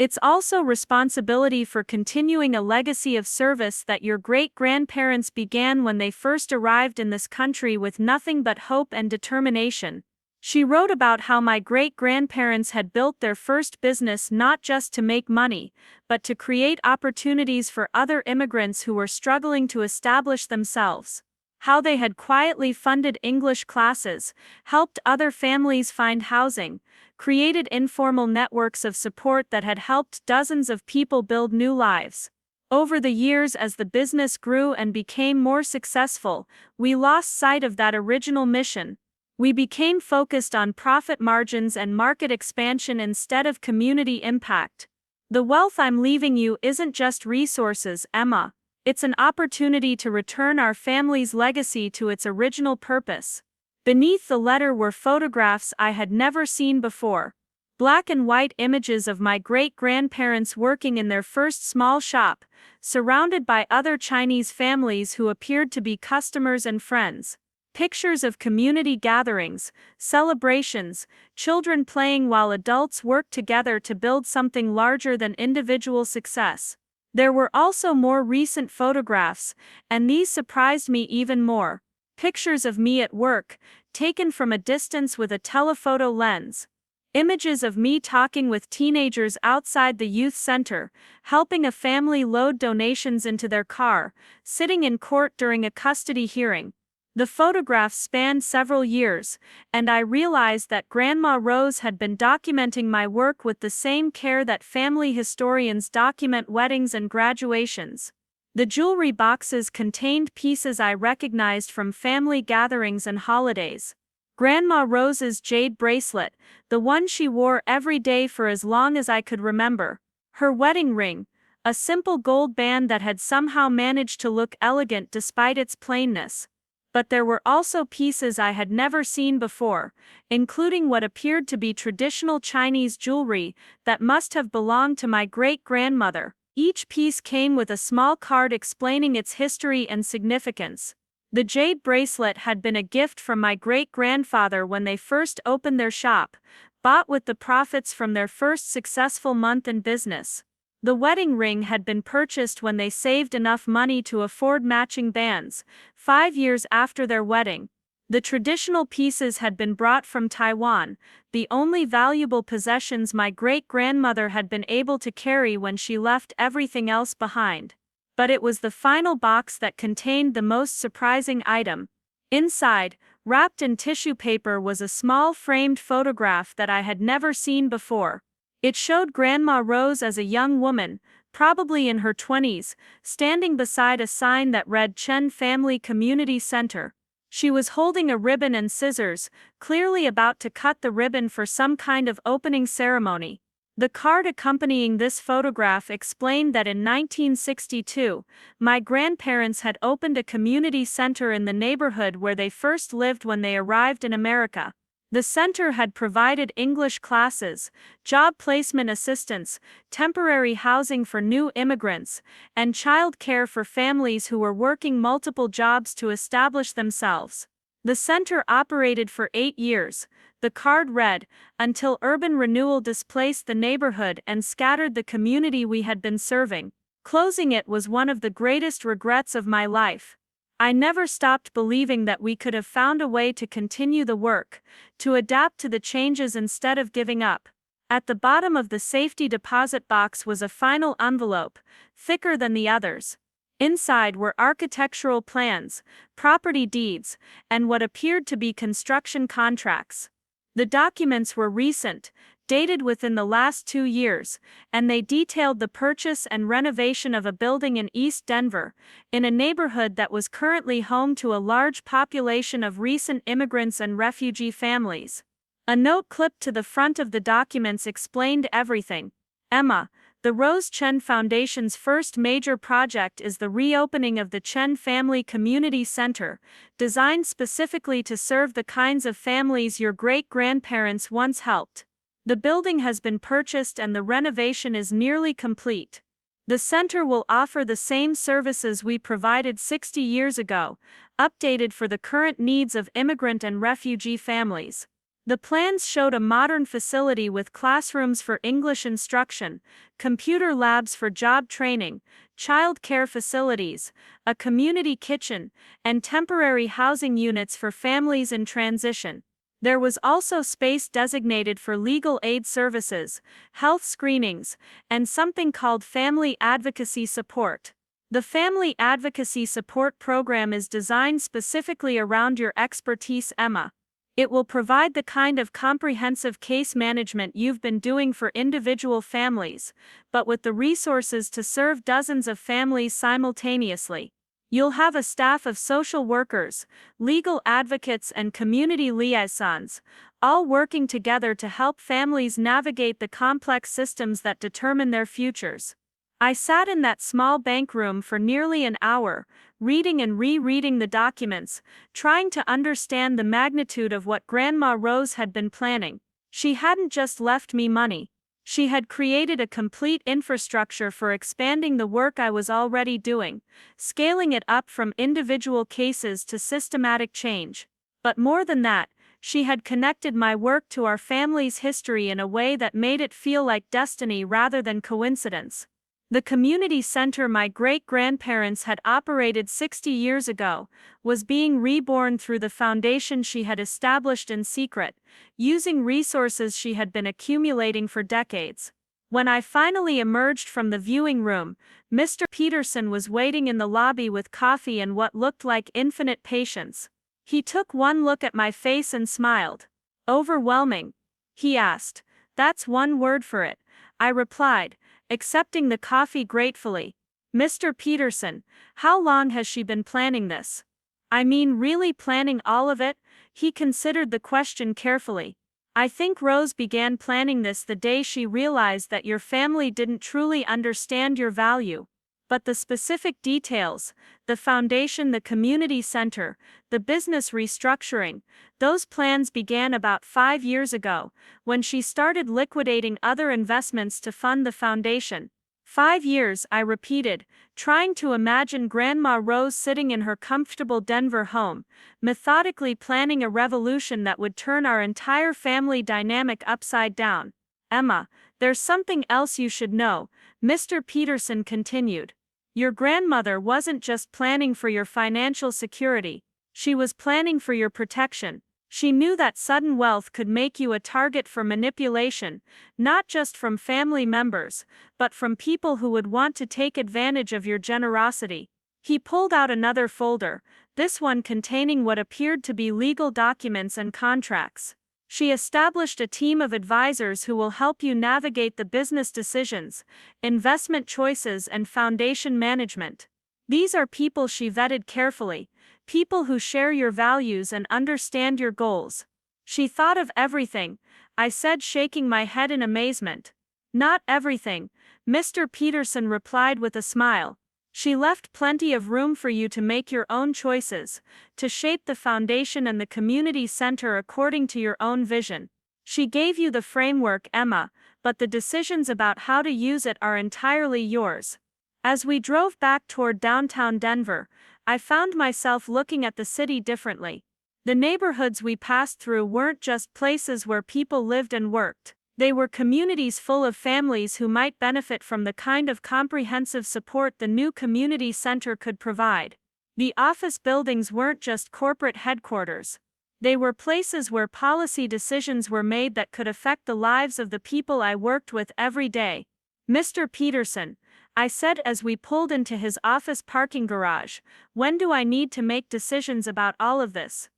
It's also responsibility for continuing a legacy of service that your great-grandparents began when they first arrived in this country with nothing but hope and determination. She wrote about how my great-grandparents had built their first business not just to make money, but to create opportunities for other immigrants who were struggling to establish themselves. How they had quietly funded English classes, helped other families find housing, created informal networks of support that had helped dozens of people build new lives. Over the years, as the business grew and became more successful, we lost sight of that original mission. We became focused on profit margins and market expansion instead of community impact. The wealth I'm leaving you isn't just resources, Emma. It's an opportunity to return our family's legacy to its original purpose. Beneath the letter were photographs I had never seen before. Black and white images of my great-grandparents working in their first small shop, surrounded by other Chinese families who appeared to be customers and friends. Pictures of community gatherings, celebrations, children playing while adults worked together to build something larger than individual success. There were also more recent photographs, and these surprised me even more. Pictures of me at work, taken from a distance with a telephoto lens. Images of me talking with teenagers outside the youth center, helping a family load donations into their car, sitting in court during a custody hearing. The photographs spanned several years, and I realized that Grandma Rose had been documenting my work with the same care that family historians document weddings and graduations. The jewelry boxes contained pieces I recognized from family gatherings and holidays. Grandma Rose's jade bracelet, the one she wore every day for as long as I could remember. Her wedding ring, a simple gold band that had somehow managed to look elegant despite its plainness. But there were also pieces I had never seen before, including what appeared to be traditional Chinese jewelry that must have belonged to my great-grandmother. Each piece came with a small card explaining its history and significance. The jade bracelet had been a gift from my great-grandfather when they first opened their shop, bought with the profits from their first successful month in business. The wedding ring had been purchased when they saved enough money to afford matching bands, 5 years after their wedding. The traditional pieces had been brought from Taiwan, the only valuable possessions my great-grandmother had been able to carry when she left everything else behind. But it was the final box that contained the most surprising item. Inside, wrapped in tissue paper, was a small framed photograph that I had never seen before. It showed Grandma Rose as a young woman, probably in her 20s, standing beside a sign that read Chen Family Community Center. She was holding a ribbon and scissors, clearly about to cut the ribbon for some kind of opening ceremony. The card accompanying this photograph explained that in 1962, my grandparents had opened a community center in the neighborhood where they first lived when they arrived in America. The center had provided English classes, job placement assistance, temporary housing for new immigrants, and child care for families who were working multiple jobs to establish themselves. The center operated for 8 years, the card read, until urban renewal displaced the neighborhood and scattered the community we had been serving. Closing it was one of the greatest regrets of my life. I never stopped believing that we could have found a way to continue the work, to adapt to the changes instead of giving up. At the bottom of the safety deposit box was a final envelope, thicker than the others. Inside were architectural plans, property deeds, and what appeared to be construction contracts. The documents were recent, dated within the last 2 years, and they detailed the purchase and renovation of a building in East Denver, in a neighborhood that was currently home to a large population of recent immigrants and refugee families. A note clipped to the front of the documents explained everything. Emma, the Rose Chen Foundation's first major project is the reopening of the Chen Family Community Center, designed specifically to serve the kinds of families your great-grandparents once helped. The building has been purchased and the renovation is nearly complete. The center will offer the same services we provided 60 years ago, updated for the current needs of immigrant and refugee families. The plans showed a modern facility with classrooms for English instruction, computer labs for job training, child care facilities, a community kitchen, and temporary housing units for families in transition. There was also space designated for legal aid services, health screenings, and something called Family Advocacy Support. The Family Advocacy Support program is designed specifically around your expertise, Emma. It will provide the kind of comprehensive case management you've been doing for individual families, but with the resources to serve dozens of families simultaneously. You'll have a staff of social workers, legal advocates, and community liaisons, all working together to help families navigate the complex systems that determine their futures. I sat in that small bank room for nearly an hour, reading and rereading the documents, trying to understand the magnitude of what Grandma Rose had been planning. She hadn't just left me money. She had created a complete infrastructure for expanding the work I was already doing, scaling it up from individual cases to systematic change. But more than that, she had connected my work to our family's history in a way that made it feel like destiny rather than coincidence. The community center my great-grandparents had operated 60 years ago was being reborn through the foundation she had established in secret, using resources she had been accumulating for decades. When I finally emerged from the viewing room, Mr. Peterson was waiting in the lobby with coffee and what looked like infinite patience. He took one look at my face and smiled. "Overwhelming?" he asked. "That's one word for it," I replied, accepting the coffee gratefully. "Mr. Peterson, how long has she been planning this?" "I mean, really planning all of it?" He considered the question carefully. "I think Rose began planning this the day she realized that your family didn't truly understand your value. But the specific details, the foundation, the community center, the business restructuring, those plans began about 5 years ago, when she started liquidating other investments to fund the foundation." 5 years, I repeated, trying to imagine Grandma Rose sitting in her comfortable Denver home, methodically planning a revolution that would turn our entire family dynamic upside down. "Emma, there's something else you should know," Mr. Peterson continued. "Your grandmother wasn't just planning for your financial security, she was planning for your protection. She knew that sudden wealth could make you a target for manipulation, not just from family members, but from people who would want to take advantage of your generosity." He pulled out another folder, this one containing what appeared to be legal documents and contracts. "She established a team of advisors who will help you navigate the business decisions, investment choices, and foundation management. These are people she vetted carefully, people who share your values and understand your goals." "She thought of everything," I said, shaking my head in amazement. "Not everything," Mr. Peterson replied with a smile. "She left plenty of room for you to make your own choices, to shape the foundation and the community center according to your own vision. She gave you the framework, Emma, but the decisions about how to use it are entirely yours." As we drove back toward downtown Denver, I found myself looking at the city differently. The neighborhoods we passed through weren't just places where people lived and worked. They were communities full of families who might benefit from the kind of comprehensive support the new community center could provide. The office buildings weren't just corporate headquarters. They were places where policy decisions were made that could affect the lives of the people I worked with every day. "Mr. Peterson," I said as we pulled into his office parking garage, "when do I need to make decisions about all of this?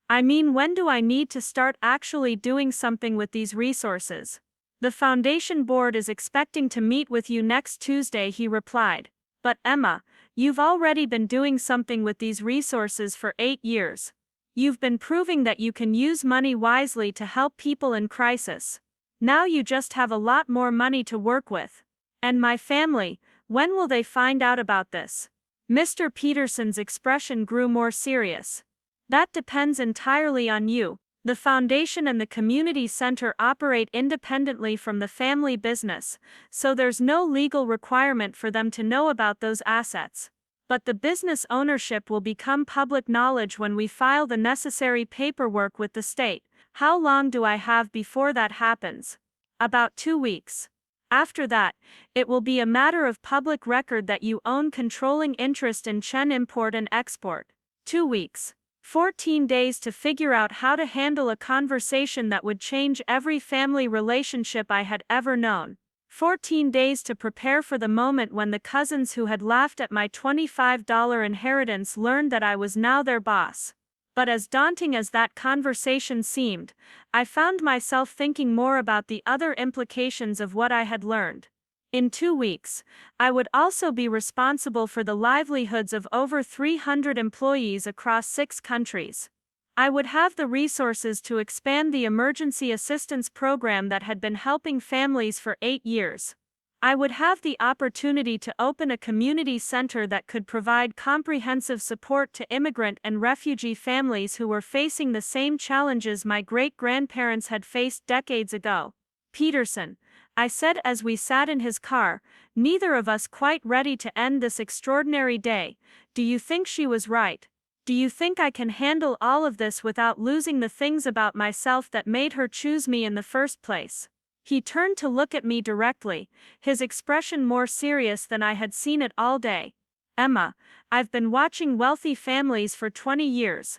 I mean, when do I need to start actually doing something with these resources?" "The foundation board is expecting to meet with you next Tuesday," he replied. "But Emma, you've already been doing something with these resources for 8 years. You've been proving that you can use money wisely to help people in crisis. Now you just have a lot more money to work with. And my family, when will they find out about this?" Mr. Peterson's expression grew more serious. "That depends entirely on you. The foundation and the community center operate independently from the family business, so there's no legal requirement for them to know about those assets. But the business ownership will become public knowledge when we file the necessary paperwork with the state." "How long do I have before that happens?" "About 2 weeks. After that, it will be a matter of public record that you own controlling interest in Chen Import and Export." 2 weeks. 14 days to figure out how to handle a conversation that would change every family relationship I had ever known. 14 days to prepare for the moment when the cousins who had laughed at my $25 inheritance learned that I was now their boss. But as daunting as that conversation seemed, I found myself thinking more about the other implications of what I had learned. In 2 weeks, I would also be responsible for the livelihoods of over 300 employees across 6 countries. I would have the resources to expand the emergency assistance program that had been helping families for 8 years. I would have the opportunity to open a community center that could provide comprehensive support to immigrant and refugee families who were facing the same challenges my great-grandparents had faced decades ago. "Peterson," I said as we sat in his car, neither of us quite ready to end this extraordinary day, "do you think she was right? Do you think I can handle all of this without losing the things about myself that made her choose me in the first place?" He turned to look at me directly, his expression more serious than I had seen it all day. Emma, I've been watching wealthy families for 20 years.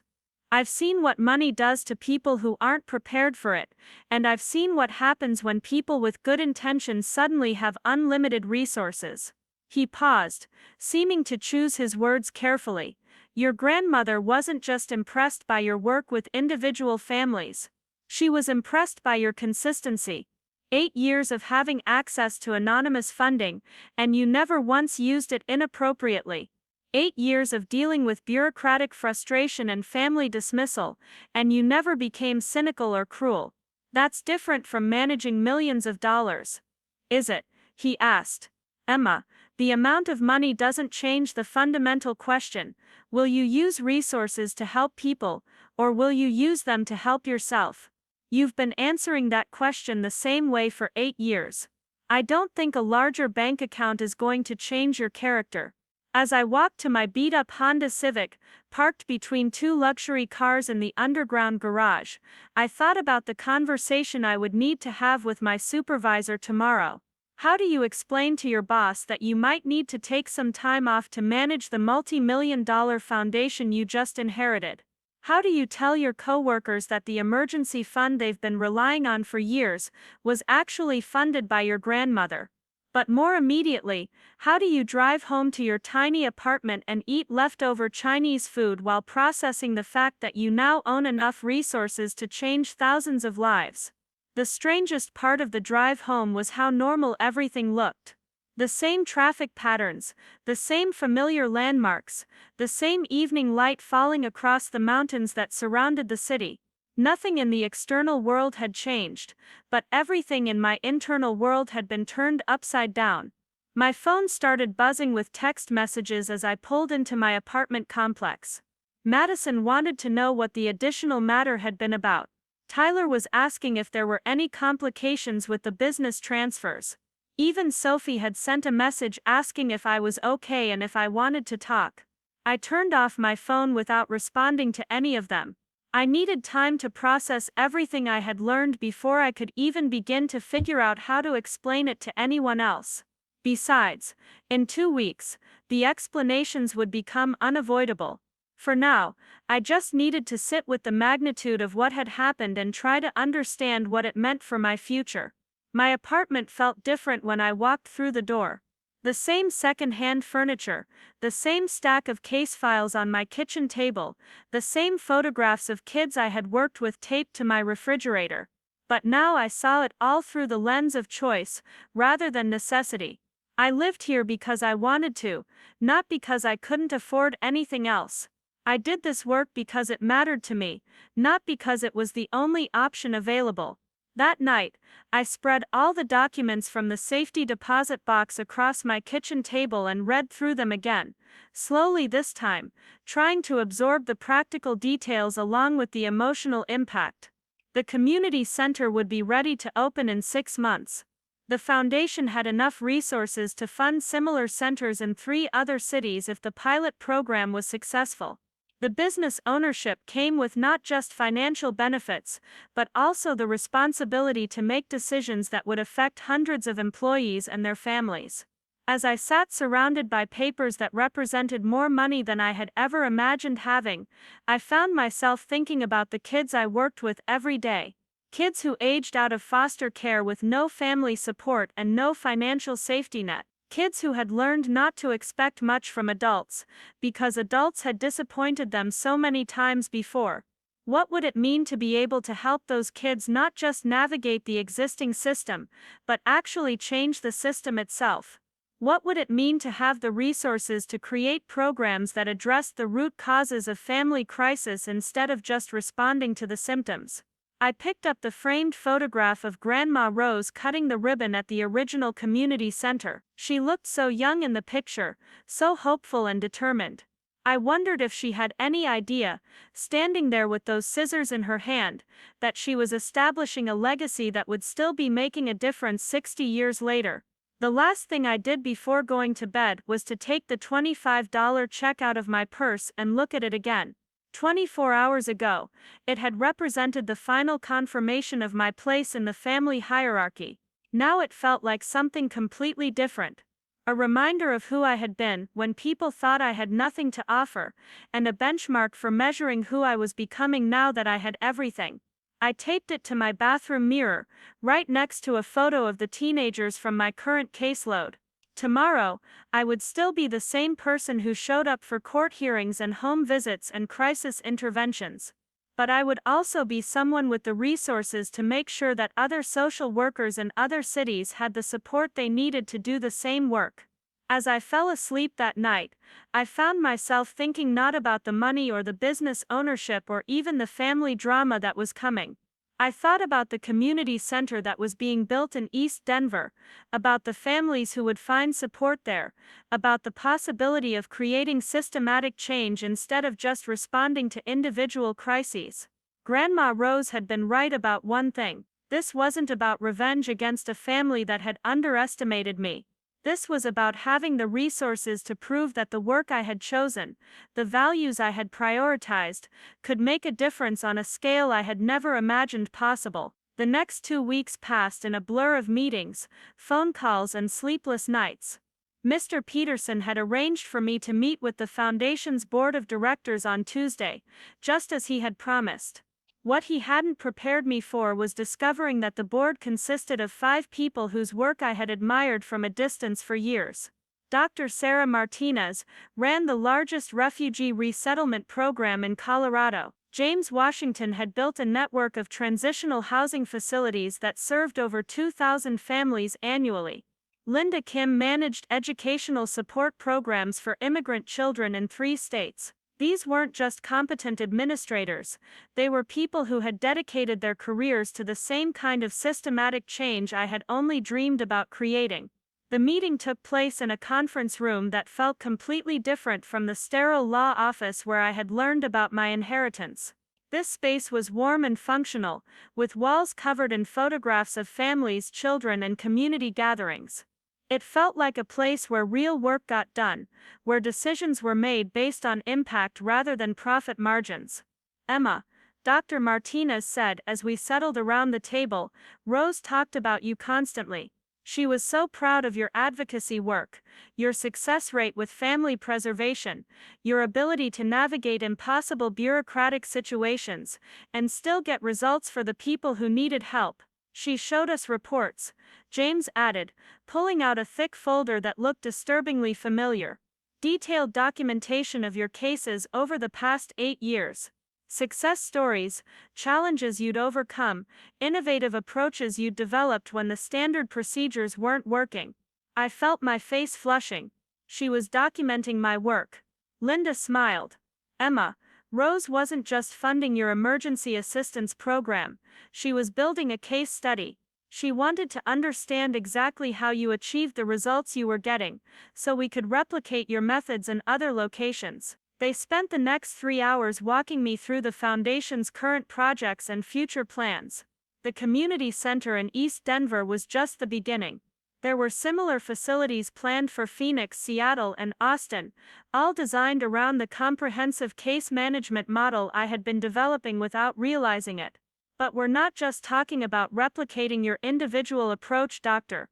I've seen what money does to people who aren't prepared for it, and I've seen what happens when people with good intentions suddenly have unlimited resources. He paused, seeming to choose his words carefully. Your grandmother wasn't just impressed by your work with individual families. She was impressed by your consistency. 8 years of having access to anonymous funding, and you never once used it inappropriately. 8 years of dealing with bureaucratic frustration and family dismissal, and you never became cynical or cruel. That's different from managing millions of dollars. Is it? He asked. Emma, the amount of money doesn't change the fundamental question: will you use resources to help people, or will you use them to help yourself? You've been answering that question the same way for 8 years. I don't think a larger bank account is going to change your character. As I walked to my beat-up Honda Civic, parked between 2 luxury cars in the underground garage, I thought about the conversation I would need to have with my supervisor tomorrow. How do you explain to your boss that you might need to take some time off to manage the multi-million-dollar foundation you just inherited? How do you tell your coworkers that the emergency fund they've been relying on for years was actually funded by your grandmother? But more immediately, how do you drive home to your tiny apartment and eat leftover Chinese food while processing the fact that you now own enough resources to change thousands of lives? The strangest part of the drive home was how normal everything looked. The same traffic patterns, the same familiar landmarks, the same evening light falling across the mountains that surrounded the city. Nothing in the external world had changed, but everything in my internal world had been turned upside down. My phone started buzzing with text messages as I pulled into my apartment complex. Madison wanted to know what the additional matter had been about. Tyler was asking if there were any complications with the business transfers. Even Sophie had sent a message asking if I was okay and if I wanted to talk. I turned off my phone without responding to any of them. I needed time to process everything I had learned before I could even begin to figure out how to explain it to anyone else. Besides, in 2 weeks, the explanations would become unavoidable. For now, I just needed to sit with the magnitude of what had happened and try to understand what it meant for my future. My apartment felt different when I walked through the door. The same second-hand furniture, the same stack of case files on my kitchen table, the same photographs of kids I had worked with taped to my refrigerator. But now I saw it all through the lens of choice, rather than necessity. I lived here because I wanted to, not because I couldn't afford anything else. I did this work because it mattered to me, not because it was the only option available. That night, I spread all the documents from the safety deposit box across my kitchen table and read through them again, slowly this time, trying to absorb the practical details along with the emotional impact. The community center would be ready to open in 6 months. The foundation had enough resources to fund similar centers in 3 other cities if the pilot program was successful. The business ownership came with not just financial benefits, but also the responsibility to make decisions that would affect hundreds of employees and their families. As I sat surrounded by papers that represented more money than I had ever imagined having, I found myself thinking about the kids I worked with every day. Kids who aged out of foster care with no family support and no financial safety net. Kids who had learned not to expect much from adults, because adults had disappointed them so many times before. What would it mean to be able to help those kids not just navigate the existing system, but actually change the system itself? What would it mean to have the resources to create programs that addressed the root causes of family crisis instead of just responding to the symptoms? I picked up the framed photograph of Grandma Rose cutting the ribbon at the original community center. She looked so young in the picture, so hopeful and determined. I wondered if she had any idea, standing there with those scissors in her hand, that she was establishing a legacy that would still be making a difference 60 years later. The last thing I did before going to bed was to take the $25 check out of my purse and look at it again. 24 hours ago, it had represented the final confirmation of my place in the family hierarchy. Now it felt like something completely different. A reminder of who I had been when people thought I had nothing to offer, and a benchmark for measuring who I was becoming now that I had everything. I taped it to my bathroom mirror, right next to a photo of the teenagers from my current caseload. Tomorrow, I would still be the same person who showed up for court hearings and home visits and crisis interventions. But I would also be someone with the resources to make sure that other social workers in other cities had the support they needed to do the same work. As I fell asleep that night, I found myself thinking not about the money or the business ownership or even the family drama that was coming. I thought about the community center that was being built in East Denver, about the families who would find support there, about the possibility of creating systematic change instead of just responding to individual crises. Grandma Rose had been right about one thing. This wasn't about revenge against a family that had underestimated me. This was about having the resources to prove that the work I had chosen, the values I had prioritized, could make a difference on a scale I had never imagined possible. The next 2 weeks passed in a blur of meetings, phone calls, and sleepless nights. Mr. Peterson had arranged for me to meet with the Foundation's board of directors on Tuesday, just as he had promised. What he hadn't prepared me for was discovering that the board consisted of 5 people whose work I had admired from a distance for years. Dr. Sarah Martinez ran the largest refugee resettlement program in Colorado. James Washington had built a network of transitional housing facilities that served over 2,000 families annually. Linda Kim managed educational support programs for immigrant children in 3 states. These weren't just competent administrators, they were people who had dedicated their careers to the same kind of systematic change I had only dreamed about creating. The meeting took place in a conference room that felt completely different from the sterile law office where I had learned about my inheritance. This space was warm and functional, with walls covered in photographs of families, children, and community gatherings. It felt like a place where real work got done, where decisions were made based on impact rather than profit margins. "Emma," Dr. Martinez said as we settled around the table, "Rose talked about you constantly. She was so proud of your advocacy work, your success rate with family preservation, your ability to navigate impossible bureaucratic situations, and still get results for the people who needed help. She showed us reports," James added, pulling out a thick folder that looked disturbingly familiar. "Detailed documentation of your cases over the past 8 years. Success stories, challenges you'd overcome, innovative approaches you'd developed when the standard procedures weren't working." I felt my face flushing. She was documenting my work. Linda smiled. "Emma, Rose wasn't just funding your emergency assistance program, she was building a case study. She wanted to understand exactly how you achieved the results you were getting, so we could replicate your methods in other locations." They spent the next 3 hours walking me through the Foundation's current projects and future plans. The community center in East Denver was just the beginning. There were similar facilities planned for Phoenix, Seattle, and Austin, all designed around the comprehensive case management model I had been developing without realizing it. "But we're not just talking about replicating your individual approach, Dr.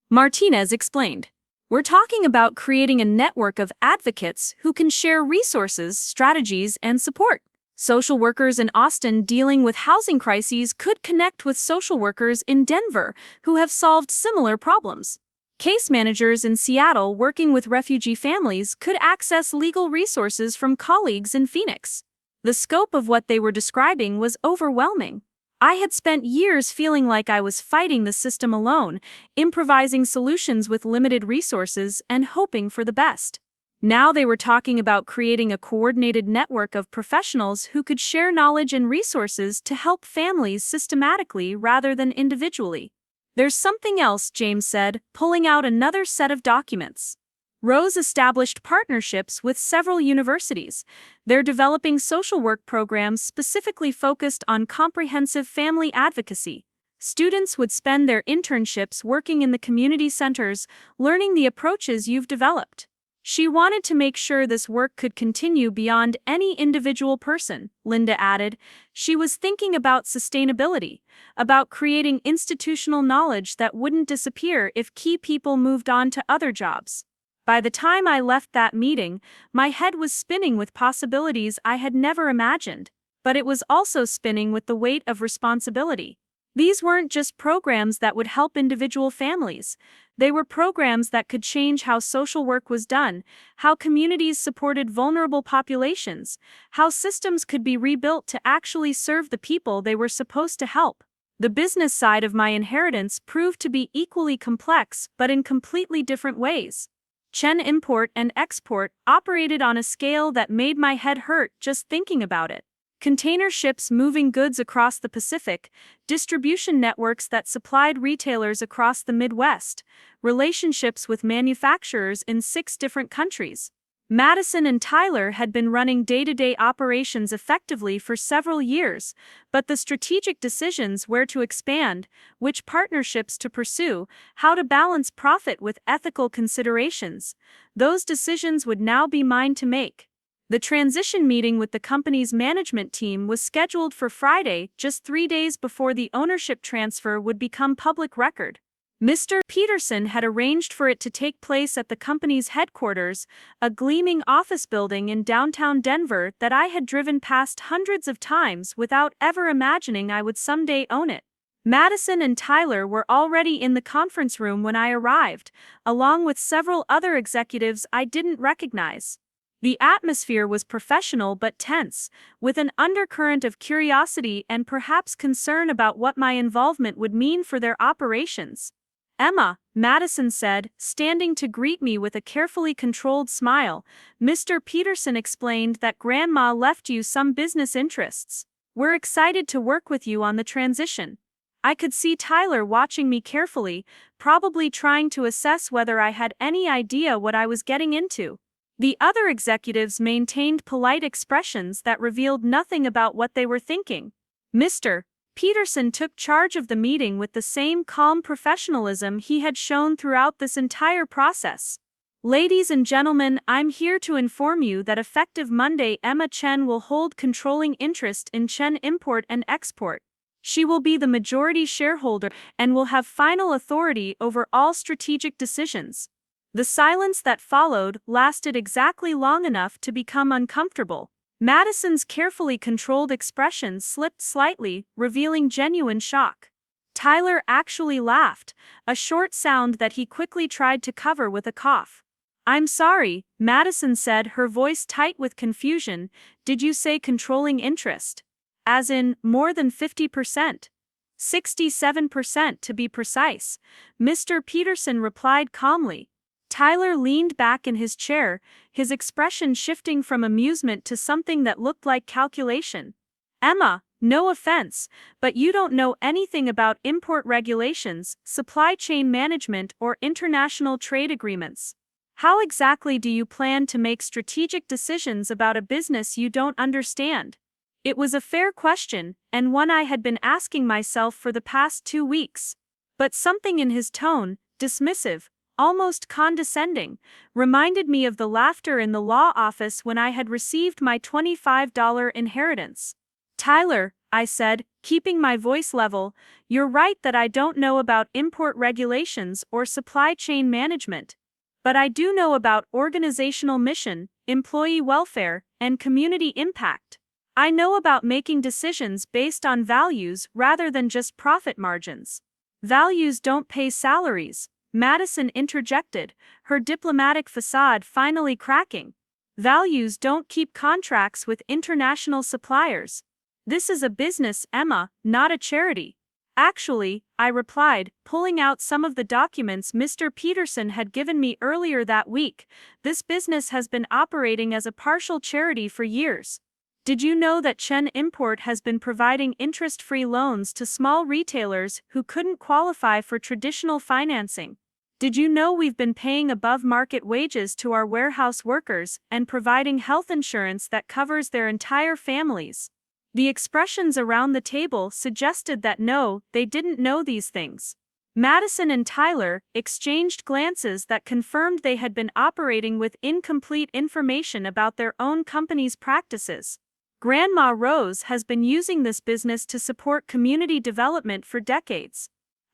Martinez explained. We're talking about creating a network of advocates who can share resources, strategies, and support. Social workers in Austin dealing with housing crises could connect with social workers in Denver who have solved similar problems. Case managers in Seattle working with refugee families could access legal resources from colleagues in Phoenix." The scope of what they were describing was overwhelming. I had spent years feeling like I was fighting the system alone, improvising solutions with limited resources and hoping for the best. Now they were talking about creating a coordinated network of professionals who could share knowledge and resources to help families systematically rather than individually. "There's something else," James said, pulling out another set of documents. Rose established partnerships with several universities. They're developing social work programs specifically focused on comprehensive family advocacy. Students would spend their internships working in the community centers, learning the approaches you've developed. She wanted to make sure this work could continue beyond any individual person, Linda added. She was thinking about sustainability, about creating institutional knowledge that wouldn't disappear if key people moved on to other jobs. By the time I left that meeting, my head was spinning with possibilities I had never imagined, but it was also spinning with the weight of responsibility. These weren't just programs that would help individual families. They were programs that could change how social work was done, how communities supported vulnerable populations, how systems could be rebuilt to actually serve the people they were supposed to help. The business side of my inheritance proved to be equally complex, but in completely different ways. Chen Import and Export operated on a scale that made my head hurt just thinking about it. Container ships moving goods across the Pacific, distribution networks that supplied retailers across the Midwest, relationships with manufacturers in 6 different countries. Madison and Tyler had been running day-to-day operations effectively for several years, but the strategic decisions where to expand, which partnerships to pursue, how to balance profit with ethical considerations, those decisions would now be mine to make. The transition meeting with the company's management team was scheduled for Friday, just 3 days before the ownership transfer would become public record. Mr. Peterson had arranged for it to take place at the company's headquarters, a gleaming office building in downtown Denver that I had driven past hundreds of times without ever imagining I would someday own it. Madison and Tyler were already in the conference room when I arrived, along with several other executives I didn't recognize. The atmosphere was professional but tense, with an undercurrent of curiosity and perhaps concern about what my involvement would mean for their operations. "Emma," Madison said, standing to greet me with a carefully controlled smile, "Mr. Peterson explained that Grandma left you some business interests. We're excited to work with you on the transition." I could see Tyler watching me carefully, probably trying to assess whether I had any idea what I was getting into. The other executives maintained polite expressions that revealed nothing about what they were thinking. Mr. Peterson took charge of the meeting with the same calm professionalism he had shown throughout this entire process. "Ladies and gentlemen, I'm here to inform you that effective Monday, Emma Chen will hold controlling interest in Chen Import and Export. She will be the majority shareholder and will have final authority over all strategic decisions." The silence that followed lasted exactly long enough to become uncomfortable. Madison's carefully controlled expression slipped slightly, revealing genuine shock. Tyler actually laughed, a short sound that he quickly tried to cover with a cough. "I'm sorry," Madison said, her voice tight with confusion. "Did you say controlling interest? As in, more than 50%? 67% to be precise," Mr. Peterson replied calmly. Tyler leaned back in his chair, his expression shifting from amusement to something that looked like calculation. "Emma, no offense, but you don't know anything about import regulations, supply chain management, or international trade agreements. How exactly do you plan to make strategic decisions about a business you don't understand?" It was a fair question, and one I had been asking myself for the past 2 weeks. But something in his tone, dismissive, almost condescending, reminded me of the laughter in the law office when I had received my $25 inheritance. "Tyler," I said, keeping my voice level, "you're right that I don't know about import regulations or supply chain management. But I do know about organizational mission, employee welfare, and community impact. I know about making decisions based on values rather than just profit margins." "Values don't pay salaries," Madison interjected, her diplomatic facade finally cracking. "Values don't keep contracts with international suppliers. This is a business, Emma, not a charity." "Actually," I replied, pulling out some of the documents Mr. Peterson had given me earlier that week, "this business has been operating as a partial charity for years. Did you know that Chen Import has been providing interest-free loans to small retailers who couldn't qualify for traditional financing? Did you know we've been paying above-market wages to our warehouse workers and providing health insurance that covers their entire families?" The expressions around the table suggested that no, they didn't know these things. Madison and Tyler exchanged glances that confirmed they had been operating with incomplete information about their own company's practices. Grandma Rose has been using this business to support community development for decades.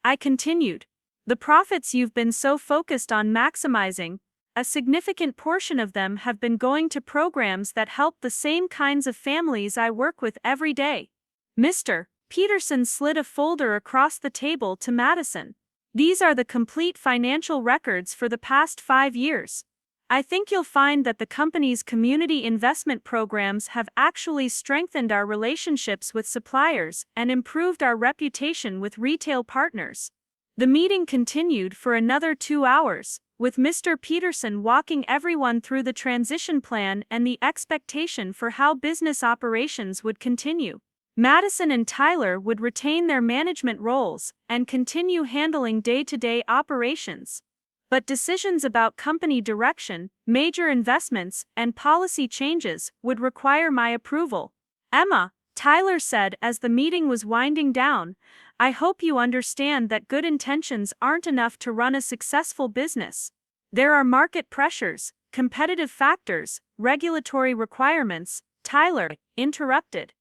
I continued. The profits you've been so focused on maximizing, a significant portion of them have been going to programs that help the same kinds of families I work with every day. Mr. Peterson slid a folder across the table to Madison. These are the complete financial records for the past 5 years. I think you'll find that the company's community investment programs have actually strengthened our relationships with suppliers and improved our reputation with retail partners. The meeting continued for another 2 hours, with Mr. Peterson walking everyone through the transition plan and the expectation for how business operations would continue. Madison and Tyler would retain their management roles and continue handling day-to-day operations. But decisions about company direction, major investments, and policy changes would require my approval. Emma, Tyler said as the meeting was winding down, I hope you understand that good intentions aren't enough to run a successful business. There are market pressures, competitive factors, regulatory requirements. Tyler interrupted.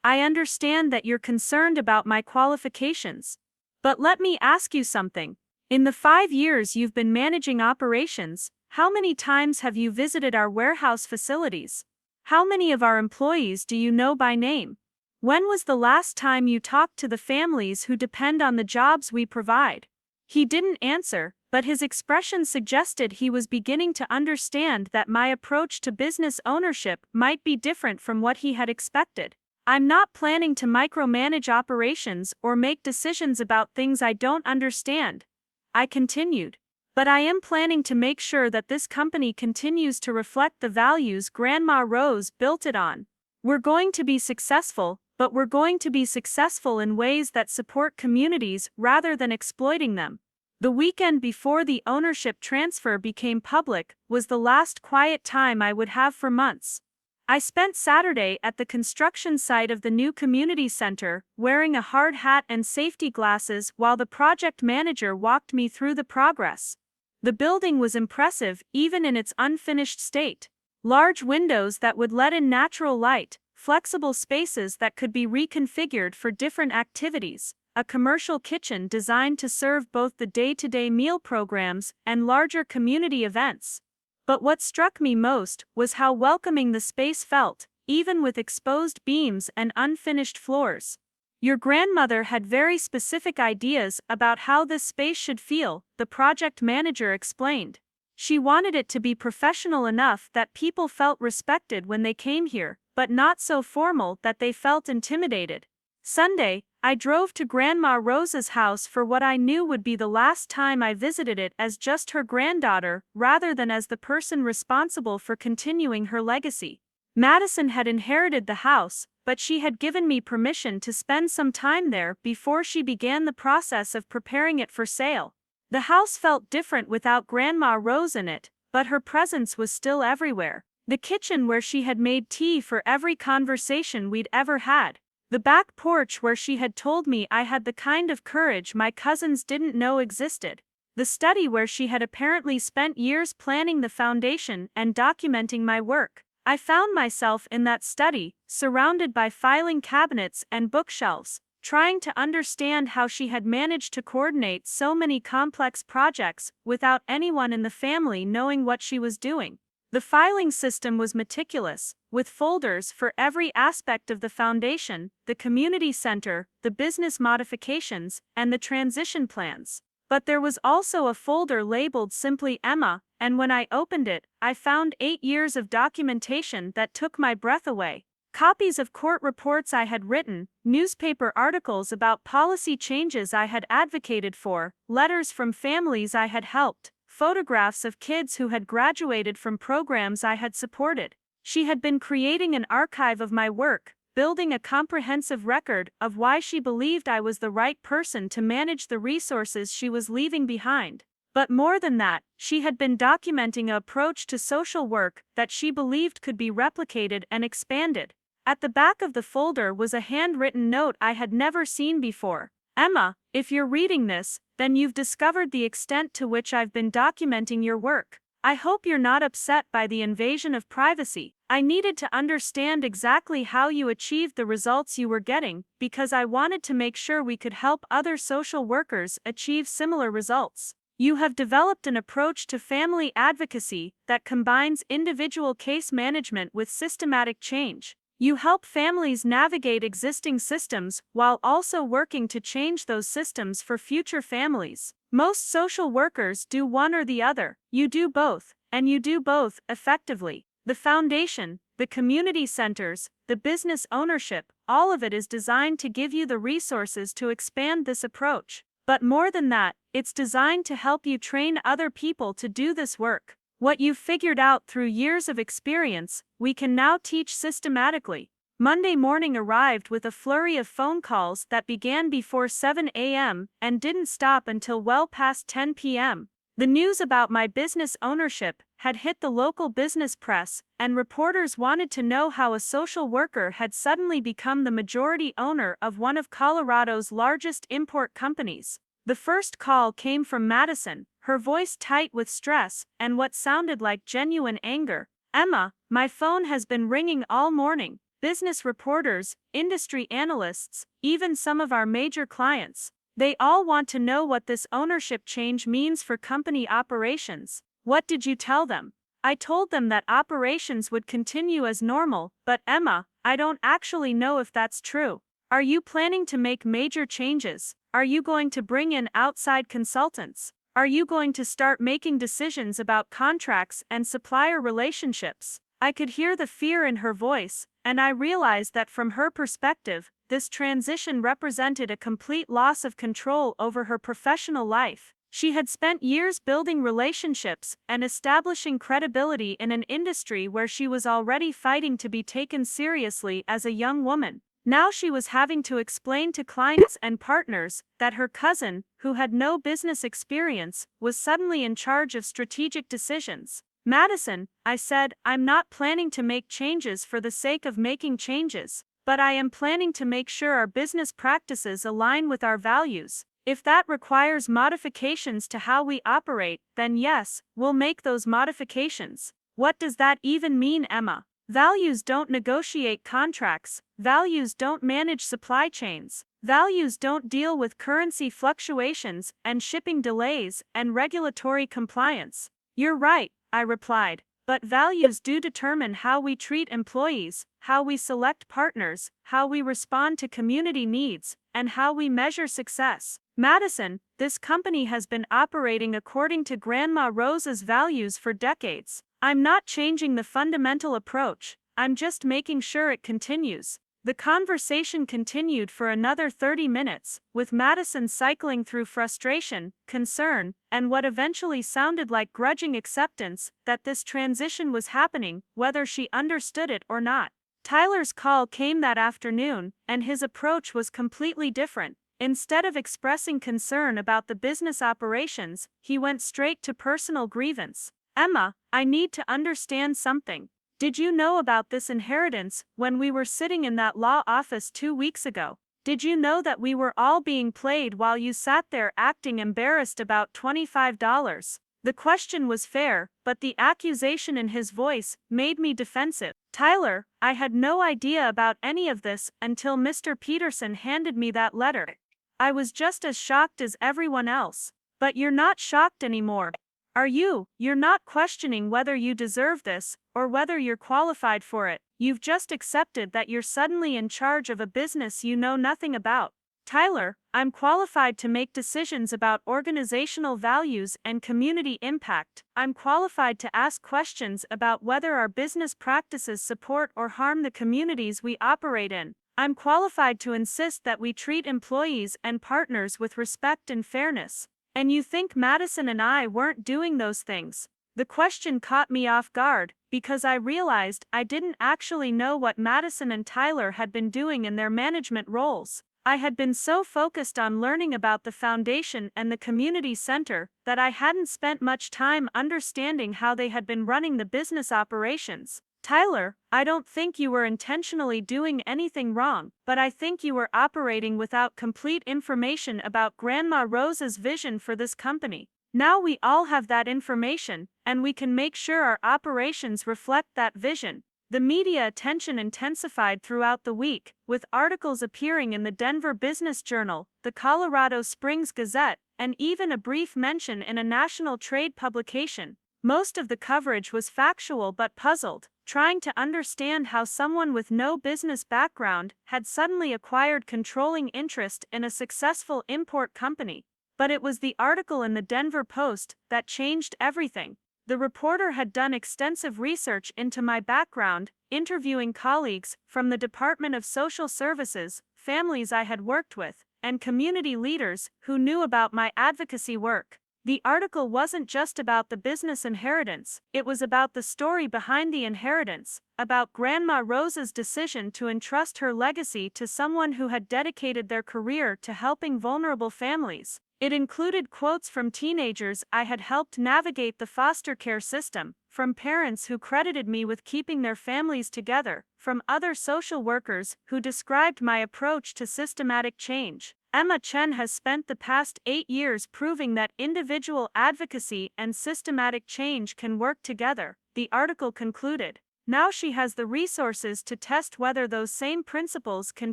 I understand that you're concerned about my qualifications. But let me ask you something. In the 5 years you've been managing operations, how many times have you visited our warehouse facilities? How many of our employees do you know by name? When was the last time you talked to the families who depend on the jobs we provide? He didn't answer, but his expression suggested he was beginning to understand that my approach to business ownership might be different from what he had expected. I'm not planning to micromanage operations or make decisions about things I don't understand. I continued. But I am planning to make sure that this company continues to reflect the values Grandma Rose built it on. We're going to be successful, but we're going to be successful in ways that support communities rather than exploiting them. The weekend before the ownership transfer became public was the last quiet time I would have for months. I spent Saturday at the construction site of the new community center, wearing a hard hat and safety glasses while the project manager walked me through the progress. The building was impressive even in its unfinished state. Large windows that would let in natural light, flexible spaces that could be reconfigured for different activities, a commercial kitchen designed to serve both the day-to-day meal programs and larger community events. But what struck me most was how welcoming the space felt, even with exposed beams and unfinished floors. Your grandmother had very specific ideas about how this space should feel, the project manager explained. She wanted it to be professional enough that people felt respected when they came here, but not so formal that they felt intimidated. Sunday, I drove to Grandma Rose's house for what I knew would be the last time I visited it as just her granddaughter rather than as the person responsible for continuing her legacy. Madison had inherited the house, but she had given me permission to spend some time there before she began the process of preparing it for sale. The house felt different without Grandma Rose in it, but her presence was still everywhere. The kitchen where she had made tea for every conversation we'd ever had. The back porch where she had told me I had the kind of courage my cousins didn't know existed. The study where she had apparently spent years planning the foundation and documenting my work. I found myself in that study, surrounded by filing cabinets and bookshelves, trying to understand how she had managed to coordinate so many complex projects without anyone in the family knowing what she was doing. The filing system was meticulous, with folders for every aspect of the foundation, the community center, the business modifications, and the transition plans. But there was also a folder labeled simply Emma, and when I opened it, I found 8 years of documentation that took my breath away. Copies of court reports I had written, newspaper articles about policy changes I had advocated for, letters from families I had helped, photographs of kids who had graduated from programs I had supported. She had been creating an archive of my work, building a comprehensive record of why she believed I was the right person to manage the resources she was leaving behind. But more than that, she had been documenting an approach to social work that she believed could be replicated and expanded. At the back of the folder was a handwritten note I had never seen before. Emma, if you're reading this, then you've discovered the extent to which I've been documenting your work. I hope you're not upset by the invasion of privacy. I needed to understand exactly how you achieved the results you were getting, because I wanted to make sure we could help other social workers achieve similar results. You have developed an approach to family advocacy that combines individual case management with systematic change. You help families navigate existing systems while also working to change those systems for future families. Most social workers do one or the other. You do both, and you do both effectively. The foundation, the community centers, the business ownership, all of it is designed to give you the resources to expand this approach. But more than that, it's designed to help you train other people to do this work. What you've figured out through years of experience, we can now teach systematically. Monday morning arrived with a flurry of phone calls that began before 7 a.m. and didn't stop until well past 10 p.m. The news about my business ownership had hit the local business press, and reporters wanted to know how a social worker had suddenly become the majority owner of one of Colorado's largest import companies. The first call came from Madison, her voice tight with stress and what sounded like genuine anger. "Emma, my phone has been ringing all morning. Business reporters, industry analysts, even some of our major clients. They all want to know what this ownership change means for company operations." "What did you tell them?" "I told them that operations would continue as normal, but Emma, I don't actually know if that's true." "Are you planning to make major changes? Are you going to bring in outside consultants? Are you going to start making decisions about contracts and supplier relationships?" I could hear the fear in her voice, and I realized that from her perspective, this transition represented a complete loss of control over her professional life. She had spent years building relationships and establishing credibility in an industry where she was already fighting to be taken seriously as a young woman. Now she was having to explain to clients and partners that her cousin, who had no business experience, was suddenly in charge of strategic decisions. "Madison," I said, "I'm not planning to make changes for the sake of making changes, but I am planning to make sure our business practices align with our values. If that requires modifications to how we operate, then yes, we'll make those modifications." "What does that even mean, Emma?" "Values don't negotiate contracts, values don't manage supply chains, values don't deal with currency fluctuations and shipping delays and regulatory compliance." "You're right," I replied, "but values do determine how we treat employees, how we select partners, how we respond to community needs, and how we measure success. Madison, this company has been operating according to Grandma Rose's values for decades. I'm not changing the fundamental approach, I'm just making sure it continues." The conversation continued for another 30 minutes, with Madison cycling through frustration, concern, and what eventually sounded like grudging acceptance that this transition was happening, whether she understood it or not. Tyler's call came that afternoon, and his approach was completely different. Instead of expressing concern about the business operations, he went straight to personal grievance. "Emma, I need to understand something. Did you know about this inheritance when we were sitting in that law office 2 weeks ago? Did you know that we were all being played while you sat there acting embarrassed about $25? The question was fair, but the accusation in his voice made me defensive. "Tyler, I had no idea about any of this until Mr. Peterson handed me that letter. I was just as shocked as everyone else." "But you're not shocked anymore. Are you? You're not questioning whether you deserve this, or whether you're qualified for it. You've just accepted that you're suddenly in charge of a business you know nothing about." "Tyler, I'm qualified to make decisions about organizational values and community impact. I'm qualified to ask questions about whether our business practices support or harm the communities we operate in. I'm qualified to insist that we treat employees and partners with respect and fairness. And you think Madison and I weren't doing those things?" The question caught me off guard, because I realized I didn't actually know what Madison and Tyler had been doing in their management roles. I had been so focused on learning about the foundation and the community center that I hadn't spent much time understanding how they had been running the business operations. Tyler, I don't think you were intentionally doing anything wrong, but I think you were operating without complete information about Grandma Rose's vision for this company. Now we all have that information, and we can make sure our operations reflect that vision. The media attention intensified throughout the week, with articles appearing in the Denver Business Journal, the Colorado Springs Gazette, and even a brief mention in a national trade publication. Most of the coverage was factual but puzzled, trying to understand how someone with no business background had suddenly acquired controlling interest in a successful import company. But it was the article in the Denver Post that changed everything. The reporter had done extensive research into my background, interviewing colleagues from the Department of Social Services, families I had worked with, and community leaders who knew about my advocacy work. The article wasn't just about the business inheritance, it was about the story behind the inheritance, about Grandma Rose's decision to entrust her legacy to someone who had dedicated their career to helping vulnerable families. It included quotes from teenagers I had helped navigate the foster care system, from parents who credited me with keeping their families together, from other social workers who described my approach to systematic change. Chen has spent the past 8 years proving that individual advocacy and systematic change can work together, the article concluded. Now she has the resources to test whether those same principles can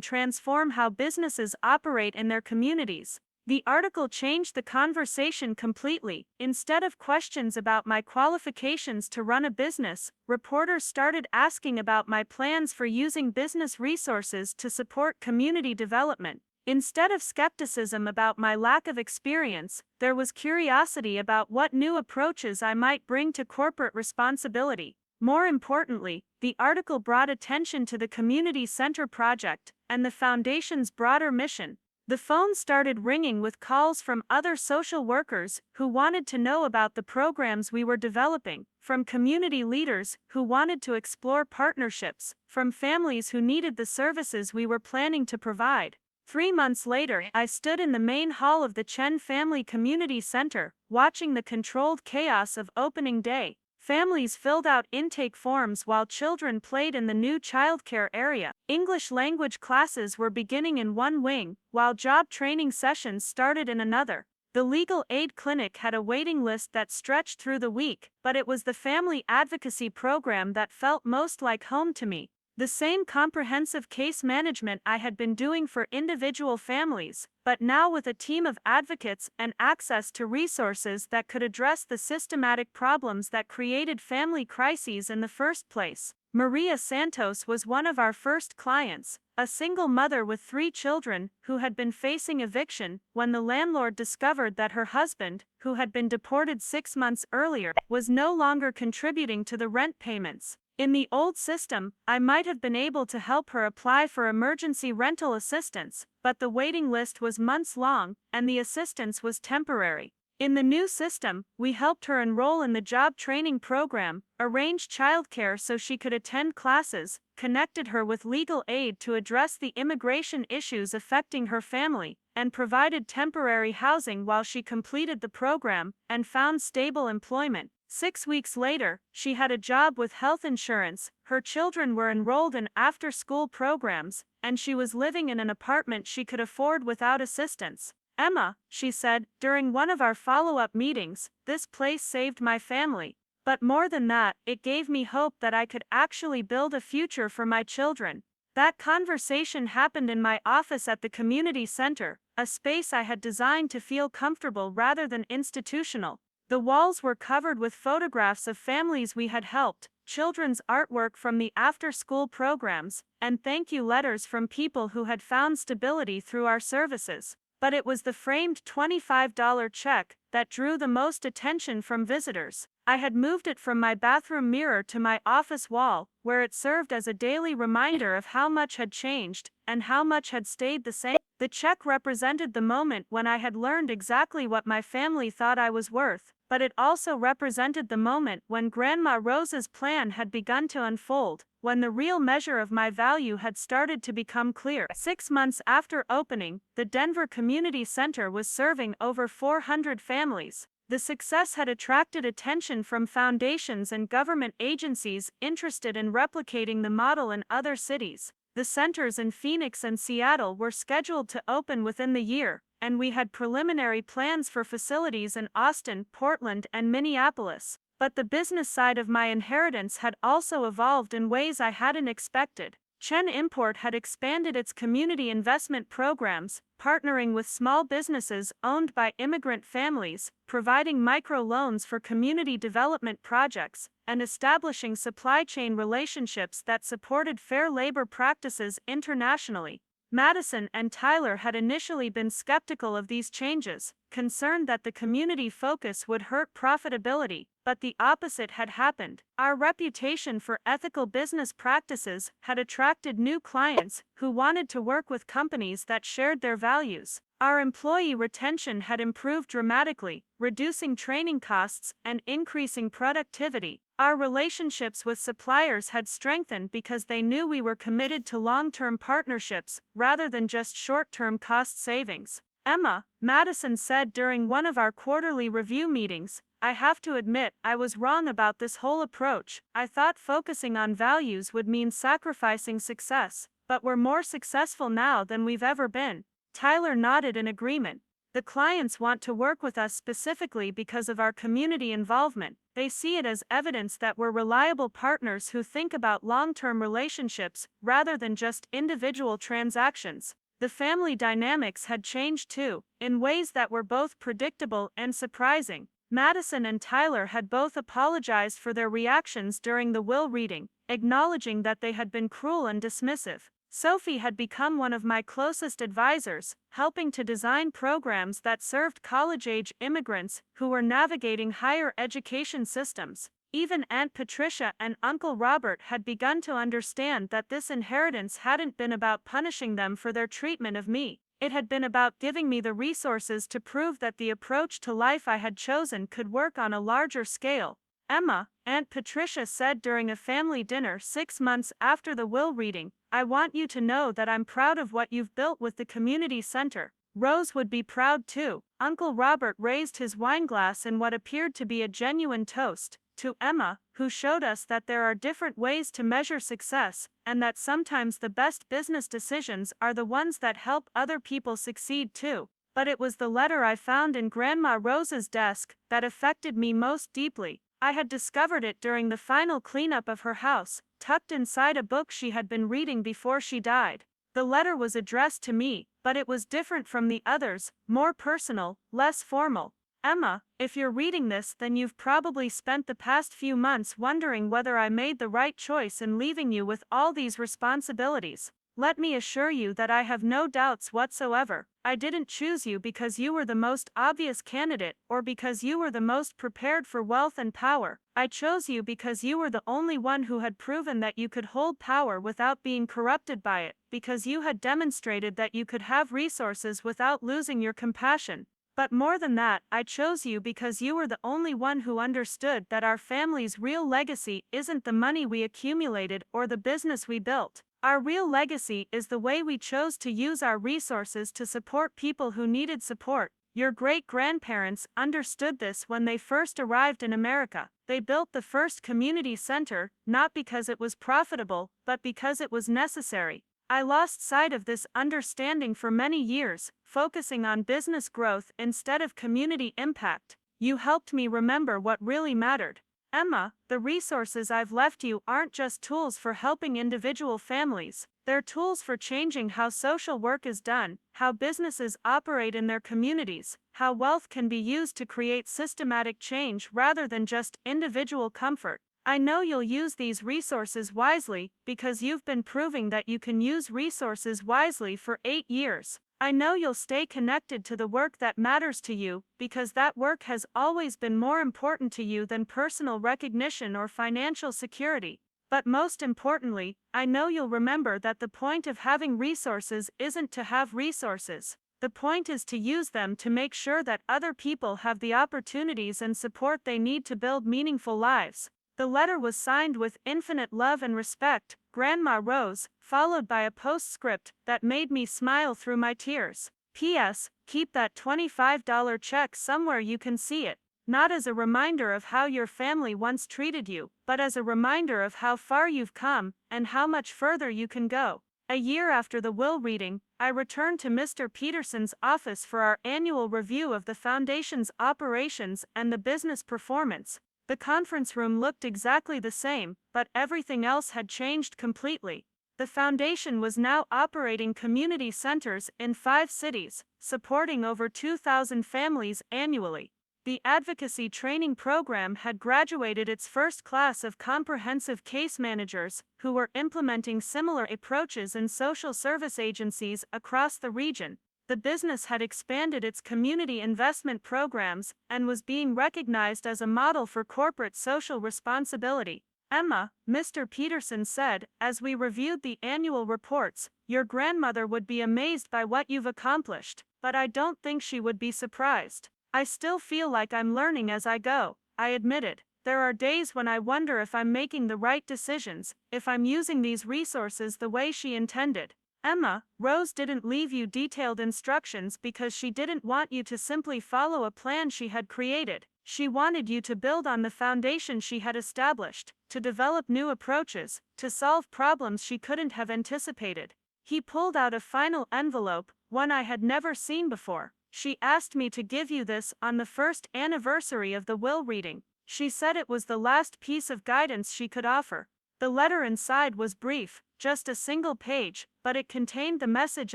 transform how businesses operate in their communities. The article changed the conversation completely. Instead of questions about my qualifications to run a business, reporters started asking about my plans for using business resources to support community development. Instead of skepticism about my lack of experience, there was curiosity about what new approaches I might bring to corporate responsibility. More importantly, the article brought attention to the Community Center project and the Foundation's broader mission. The phone started ringing with calls from other social workers who wanted to know about the programs we were developing, from community leaders who wanted to explore partnerships, from families who needed the services we were planning to provide. 3 months later, I stood in the main hall of the Chen Family Community Center, watching the controlled chaos of opening day. Families filled out intake forms while children played in the new childcare area. English language classes were beginning in one wing, while job training sessions started in another. The legal aid clinic had a waiting list that stretched through the week, but it was the family advocacy program that felt most like home to me. The same comprehensive case management I had been doing for individual families, but now with a team of advocates and access to resources that could address the systematic problems that created family crises in the first place. Maria Santos was one of our first clients, a single mother with 3 children who had been facing eviction when the landlord discovered that her husband, who had been deported 6 months earlier, was no longer contributing to the rent payments. In the old system, I might have been able to help her apply for emergency rental assistance, but the waiting list was months long, and the assistance was temporary. In the new system, we helped her enroll in the job training program, arranged childcare so she could attend classes, connected her with legal aid to address the immigration issues affecting her family, and provided temporary housing while she completed the program and found stable employment. 6 weeks later, she had a job with health insurance, her children were enrolled in after-school programs, and she was living in an apartment she could afford without assistance. "Emma," she said, during one of our follow-up meetings, "this place saved my family. But more than that, it gave me hope that I could actually build a future for my children." That conversation happened in my office at the community center, a space I had designed to feel comfortable rather than institutional. The walls were covered with photographs of families we had helped, children's artwork from the after-school programs, and thank you letters from people who had found stability through our services. But it was the framed $25 check that drew the most attention from visitors. I had moved it from my bathroom mirror to my office wall, where it served as a daily reminder of how much had changed, and how much had stayed the same. The check represented the moment when I had learned exactly what my family thought I was worth, but it also represented the moment when Grandma Rose's plan had begun to unfold, when the real measure of my value had started to become clear. 6 months after opening, the Denver Community Center was serving over 400 families. The success had attracted attention from foundations and government agencies interested in replicating the model in other cities. The centers in Phoenix and Seattle were scheduled to open within the year, and we had preliminary plans for facilities in Austin, Portland, and Minneapolis. But the business side of my inheritance had also evolved in ways I hadn't expected. Chen Import had expanded its community investment programs, partnering with small businesses owned by immigrant families, providing microloans for community development projects, and establishing supply chain relationships that supported fair labor practices internationally. Madison and Tyler had initially been skeptical of these changes, concerned that the community focus would hurt profitability, but the opposite had happened. Our reputation for ethical business practices had attracted new clients who wanted to work with companies that shared their values. Our employee retention had improved dramatically, reducing training costs and increasing productivity. Our relationships with suppliers had strengthened because they knew we were committed to long-term partnerships rather than just short-term cost savings. Emma, Madison said during one of our quarterly review meetings, "I have to admit, I was wrong about this whole approach. I thought focusing on values would mean sacrificing success, but we're more successful now than we've ever been." Tyler nodded in agreement. "The clients want to work with us specifically because of our community involvement. They see it as evidence that we're reliable partners who think about long-term relationships rather than just individual transactions." The family dynamics had changed too, in ways that were both predictable and surprising. Madison and Tyler had both apologized for their reactions during the will reading, acknowledging that they had been cruel and dismissive. Sophie had become one of my closest advisors, helping to design programs that served college-age immigrants who were navigating higher education systems. Even Aunt Patricia and Uncle Robert had begun to understand that this inheritance hadn't been about punishing them for their treatment of me. It had been about giving me the resources to prove that the approach to life I had chosen could work on a larger scale. "Emma," Aunt Patricia said during a family dinner 6 months after the will reading, "I want you to know that I'm proud of what you've built with the community center." Rose would be proud too. Uncle Robert raised his wineglass in what appeared to be a genuine toast to Emma, who showed us that there are different ways to measure success, and that sometimes the best business decisions are the ones that help other people succeed too. But it was the letter I found in Grandma Rose's desk that affected me most deeply. I had discovered it during the final cleanup of her house, tucked inside a book she had been reading before she died. The letter was addressed to me, but it was different from the others, more personal, less formal. "Emma, if you're reading this, then you've probably spent the past few months wondering whether I made the right choice in leaving you with all these responsibilities. Let me assure you that I have no doubts whatsoever. I didn't choose you because you were the most obvious candidate or because you were the most prepared for wealth and power. I chose you because you were the only one who had proven that you could hold power without being corrupted by it, because you had demonstrated that you could have resources without losing your compassion. But more than that, I chose you because you were the only one who understood that our family's real legacy isn't the money we accumulated or the business we built. Our real legacy is the way we chose to use our resources to support people who needed support. Your great-grandparents understood this when they first arrived in America. They built the first community center, not because it was profitable, but because it was necessary. I lost sight of this understanding for many years, focusing on business growth instead of community impact. You helped me remember what really mattered. Emma, the resources I've left you aren't just tools for helping individual families. They're tools for changing how social work is done, how businesses operate in their communities, how wealth can be used to create systematic change rather than just individual comfort. I know you'll use these resources wisely because you've been proving that you can use resources wisely for 8 years. I know you'll stay connected to the work that matters to you because that work has always been more important to you than personal recognition or financial security. But most importantly, I know you'll remember that the point of having resources isn't to have resources. The point is to use them to make sure that other people have the opportunities and support they need to build meaningful lives. The letter was signed with infinite love and respect, Grandma Rose, followed by a postscript that made me smile through my tears. P.S. Keep that $25 check somewhere you can see it. not as a reminder of how your family once treated you, but as a reminder of how far you've come and how much further you can go. A year after the will reading, I returned to Mr. Peterson's office for our annual review of the Foundation's operations and the business performance. The conference room looked exactly the same, but everything else had changed completely. The Foundation was now operating community centers in 5 cities, supporting over 2,000 families annually. The advocacy training program had graduated its first class of comprehensive case managers who were implementing similar approaches in social service agencies across the region. The business had expanded its community investment programs and was being recognized as a model for corporate social responsibility. Emma, Mr. Peterson said, as we reviewed the annual reports, your grandmother would be amazed by what you've accomplished, but I don't think she would be surprised. I still feel like I'm learning as I go, I admitted. There are days when I wonder if I'm making the right decisions, if I'm using these resources the way she intended. Emma, Rose didn't leave you detailed instructions because she didn't want you to simply follow a plan she had created. She wanted you to build on the foundation she had established, to develop new approaches, to solve problems she couldn't have anticipated. He pulled out a final envelope, one I had never seen before. She asked me to give you this on the first anniversary of the will reading. She said it was the last piece of guidance she could offer. The letter inside was brief, just a single page, but it contained the message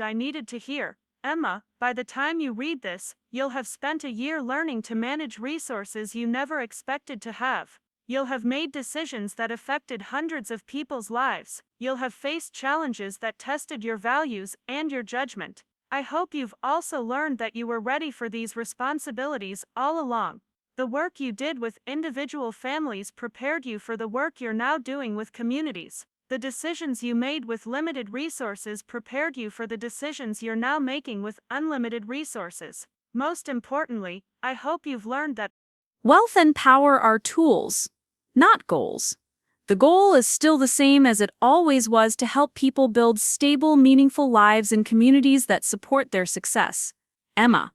I needed to hear. Emma, by the time you read this, you'll have spent a year learning to manage resources you never expected to have. You'll have made decisions that affected hundreds of people's lives. You'll have faced challenges that tested your values and your judgment. I hope you've also learned that you were ready for these responsibilities all along. The work you did with individual families prepared you for the work you're now doing with communities. The decisions you made with limited resources prepared you for the decisions you're now making with unlimited resources. Most importantly, I hope you've learned that wealth and power are tools, not goals. The goal is still the same as it always was, to help people build stable, meaningful lives in communities that support their success. Emma,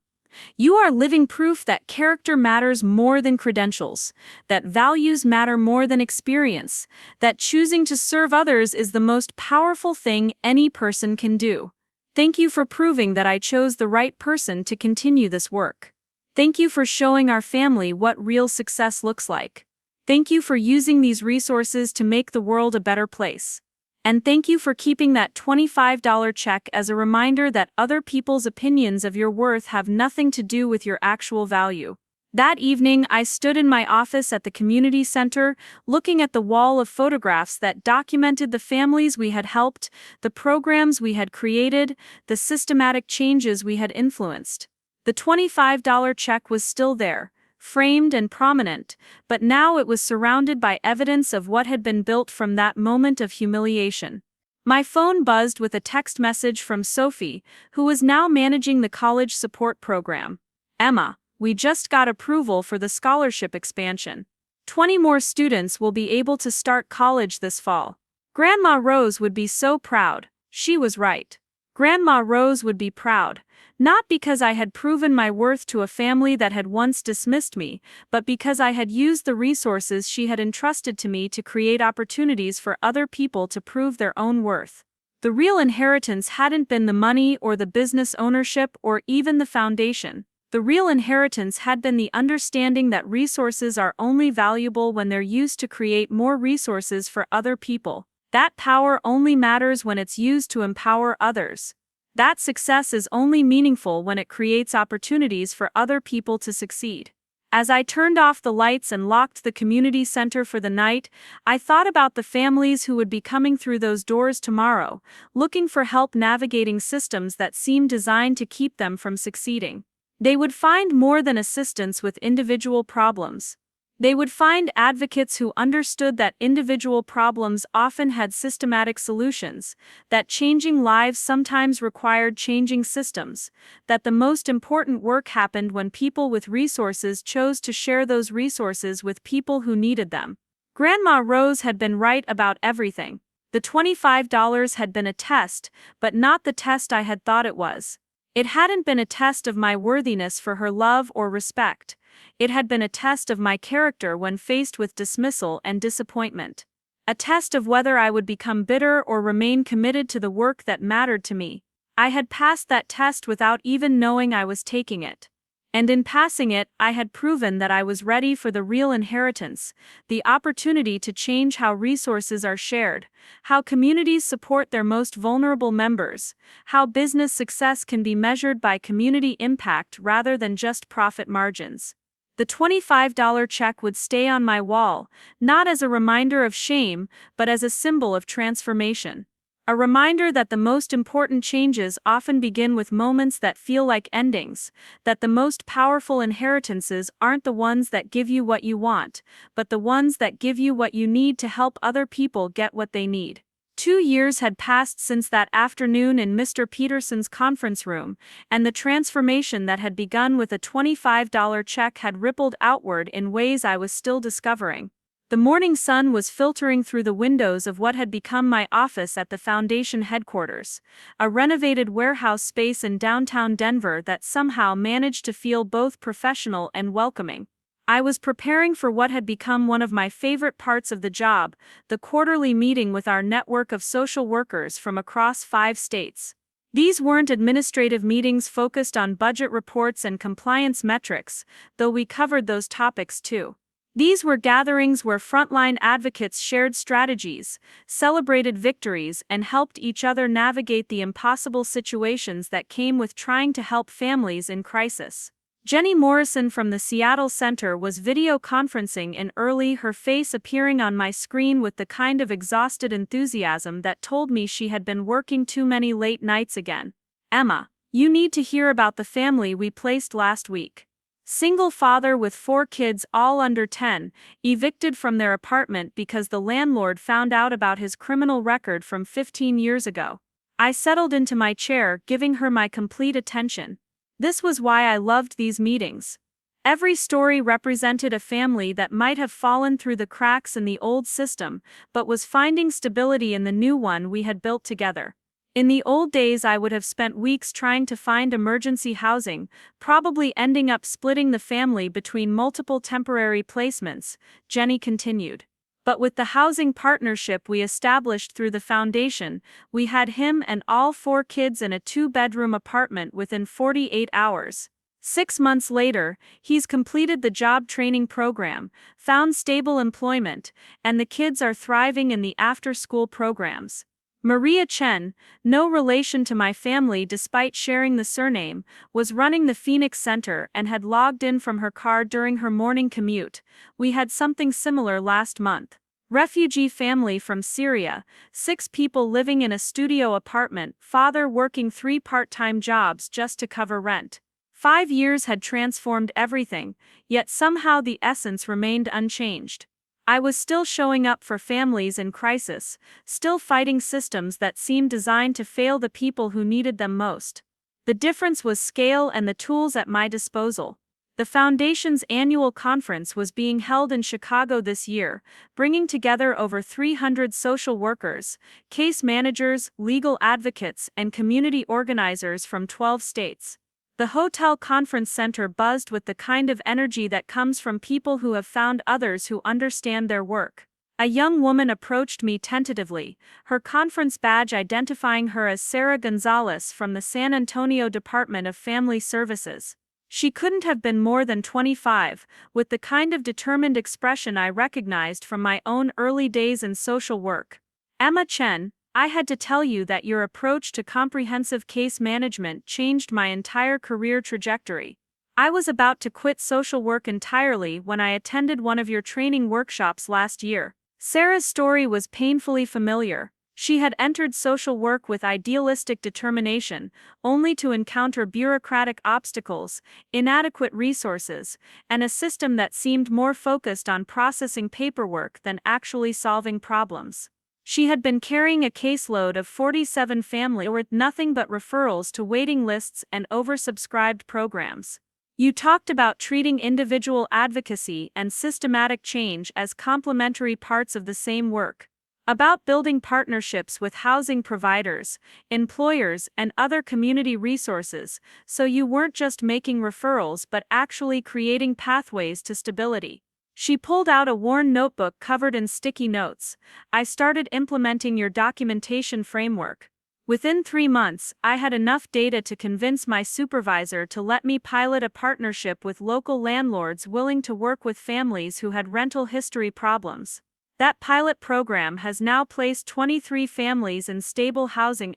you are living proof that character matters more than credentials, that values matter more than experience, that choosing to serve others is the most powerful thing any person can do. Thank you for proving that I chose the right person to continue this work. Thank you for showing our family what real success looks like. Thank you for using these resources to make the world a better place. And thank you for keeping that $25 check as a reminder that other people's opinions of your worth have nothing to do with your actual value. That evening, I stood in my office at the community center, looking at the wall of photographs that documented the families we had helped, the programs we had created, the systematic changes we had influenced. The $25 check was still there, framed and prominent, but now it was surrounded by evidence of what had been built from that moment of humiliation. My phone buzzed with a text message from Sophie, who was now managing the college support program. Emma, we just got approval for the scholarship expansion. 20 more students will be able to start college this fall. Grandma Rose would be so proud. She was right. Grandma Rose would be proud. Not because I had proven my worth to a family that had once dismissed me, but because I had used the resources she had entrusted to me to create opportunities for other people to prove their own worth. The real inheritance hadn't been the money or the business ownership or even the foundation. The real inheritance had been the understanding that resources are only valuable when they're used to create more resources for other people. That power only matters when it's used to empower others. That success is only meaningful when it creates opportunities for other people to succeed. As I turned off the lights and locked the community center for the night, I thought about the families who would be coming through those doors tomorrow, looking for help navigating systems that seemed designed to keep them from succeeding. They would find more than assistance with individual problems. They would find advocates who understood that individual problems often had systematic solutions, that changing lives sometimes required changing systems, that the most important work happened when people with resources chose to share those resources with people who needed them. Grandma Rose had been right about everything. The $25 had been a test, but not the test I had thought it was. It hadn't been a test of my worthiness for her love or respect. It had been a test of my character when faced with dismissal and disappointment. A test of whether I would become bitter or remain committed to the work that mattered to me. I had passed that test without even knowing I was taking it. And in passing it, I had proven that I was ready for the real inheritance, the opportunity to change how resources are shared, how communities support their most vulnerable members, how business success can be measured by community impact rather than just profit margins. The $25 check would stay on my wall, not as a reminder of shame, but as a symbol of transformation. A reminder that the most important changes often begin with moments that feel like endings, that the most powerful inheritances aren't the ones that give you what you want, but the ones that give you what you need to help other people get what they need. 2 years had passed since that afternoon in Mr. Peterson's conference room, and the transformation that had begun with a $25 check had rippled outward in ways I was still discovering. The morning sun was filtering through the windows of what had become my office at the Foundation headquarters, a renovated warehouse space in downtown Denver that somehow managed to feel both professional and welcoming. I was preparing for what had become one of my favorite parts of the job, the quarterly meeting with our network of social workers from across 5 states. These weren't administrative meetings focused on budget reports and compliance metrics, though we covered those topics too. These were gatherings where frontline advocates shared strategies, celebrated victories, and helped each other navigate the impossible situations that came with trying to help families in crisis. Jenny Morrison from the Seattle Center was video conferencing in early, her face appearing on my screen with the kind of exhausted enthusiasm that told me she had been working too many late nights again. "Emma, you need to hear about the family we placed last week. Single father with 4 kids, all under 10, evicted from their apartment because the landlord found out about his criminal record from 15 years ago." I settled into my chair, giving her my complete attention. This was why I loved these meetings. Every story represented a family that might have fallen through the cracks in the old system, but was finding stability in the new one we had built together. In the old days, I would have spent weeks trying to find emergency housing, probably ending up splitting the family between multiple temporary placements, Jenny continued. But with the housing partnership we established through the foundation, we had him and all 4 kids in a 2-bedroom apartment within 48 hours. 6 months later, he's completed the job training program, found stable employment, and the kids are thriving in the after-school programs. Maria Chen, no relation to my family despite sharing the surname, was running the Phoenix Center and had logged in from her car during her morning commute. We had something similar last month. Refugee family from Syria, 6 people living in a studio apartment, father working 3 part-time jobs just to cover rent. 5 years had transformed everything, yet somehow the essence remained unchanged. I was still showing up for families in crisis, still fighting systems that seemed designed to fail the people who needed them most. The difference was scale and the tools at my disposal. The Foundation's annual conference was being held in Chicago this year, bringing together over 300 social workers, case managers, legal advocates, and community organizers from 12 states. The hotel conference center buzzed with the kind of energy that comes from people who have found others who understand their work. A young woman approached me tentatively, her conference badge identifying her as Sarah Gonzalez from the San Antonio Department of Family Services. She couldn't have been more than 25, with the kind of determined expression I recognized from my own early days in social work. "Emma Chen, I had to tell you that your approach to comprehensive case management changed my entire career trajectory. I was about to quit social work entirely when I attended one of your training workshops last year." Sarah's story was painfully familiar. She had entered social work with idealistic determination, only to encounter bureaucratic obstacles, inadequate resources, and a system that seemed more focused on processing paperwork than actually solving problems. She had been carrying a caseload of 47 families with nothing but referrals to waiting lists and oversubscribed programs. "You talked about treating individual advocacy and systematic change as complementary parts of the same work. about building partnerships with housing providers, employers, and other community resources, so you weren't just making referrals but actually creating pathways to stability. She pulled out a worn notebook covered in sticky notes. I started implementing your documentation framework. Within 3 months, I had enough data to convince my supervisor to let me pilot a partnership with local landlords willing to work with families who had rental history problems. That pilot program has now placed 23 families in stable housing.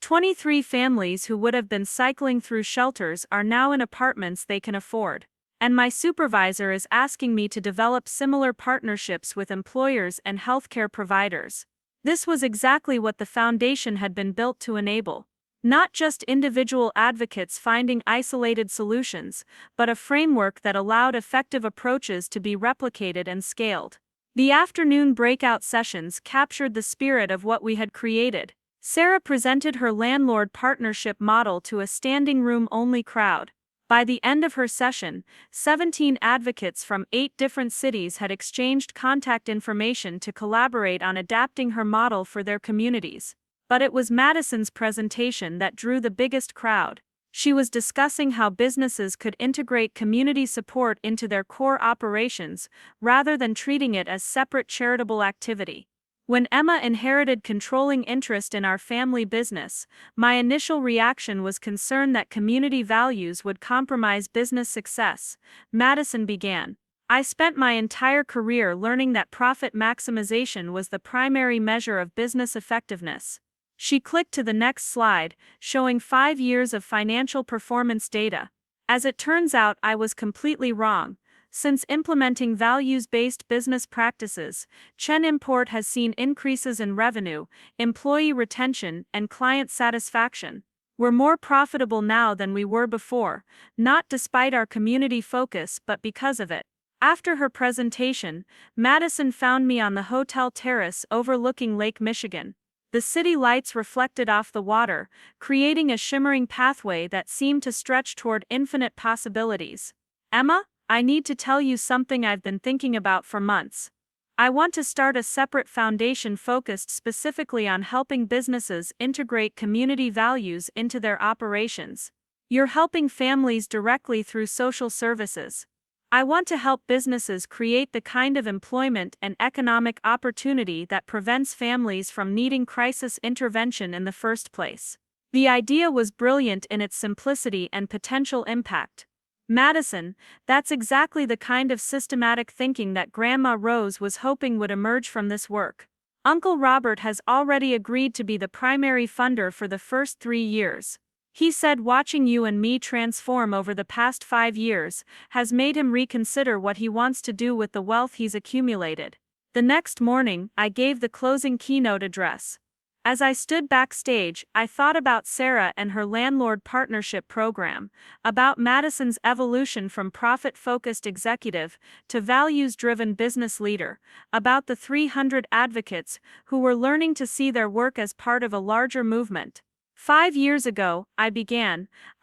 23 families who would have been cycling through shelters are now in apartments they can afford. And my supervisor is asking me to develop similar partnerships with employers and healthcare providers. This was exactly what the foundation had been built to enable. Not just individual advocates finding isolated solutions, but a framework that allowed effective approaches to be replicated and scaled. The afternoon breakout sessions captured the spirit of what we had created. Sarah presented her landlord partnership model to a standing room-only crowd. By the end of her session, 17 advocates from 8 different cities had exchanged contact information to collaborate on adapting her model for their communities. But it was Madison's presentation that drew the biggest crowd. She was discussing how businesses could integrate community support into their core operations, rather than treating it as separate charitable activity. When Emma inherited controlling interest in our family business, my initial reaction was concern that community values would compromise business success. Madison began. I spent my entire career learning that profit maximization was the primary measure of business effectiveness. She clicked to the next slide, showing 5 years of financial performance data. As it turns out, I was completely wrong. Since implementing values-based business practices, Chen Import has seen increases in revenue, employee retention, and client satisfaction. We're more profitable now than we were before, not despite our community focus but because of it. After her presentation, Madison found me on the hotel terrace overlooking Lake Michigan. The city lights reflected off the water, creating a shimmering pathway that seemed to stretch toward infinite possibilities. Emma, I need to tell you something I've been thinking about for months. I want to start a separate foundation focused specifically on helping businesses integrate community values into their operations. You're helping families directly through social services. I want to help businesses create the kind of employment and economic opportunity that prevents families from needing crisis intervention in the first place. The idea was brilliant in its simplicity and potential impact. Madison, that's exactly the kind of systematic thinking that Grandma Rose was hoping would emerge from this work. Uncle Robert has already agreed to be the primary funder for the first 3 years. He said watching you and me transform over the past 5 years has made him reconsider what he wants to do with the wealth he's accumulated. The next morning, I gave the closing keynote address. As I stood backstage, I thought about Sarah and her landlord partnership program, about Madison's evolution from profit-focused executive to values-driven business leader, about the 300 advocates who were learning to see their work as part of a larger movement. 5 years ago, I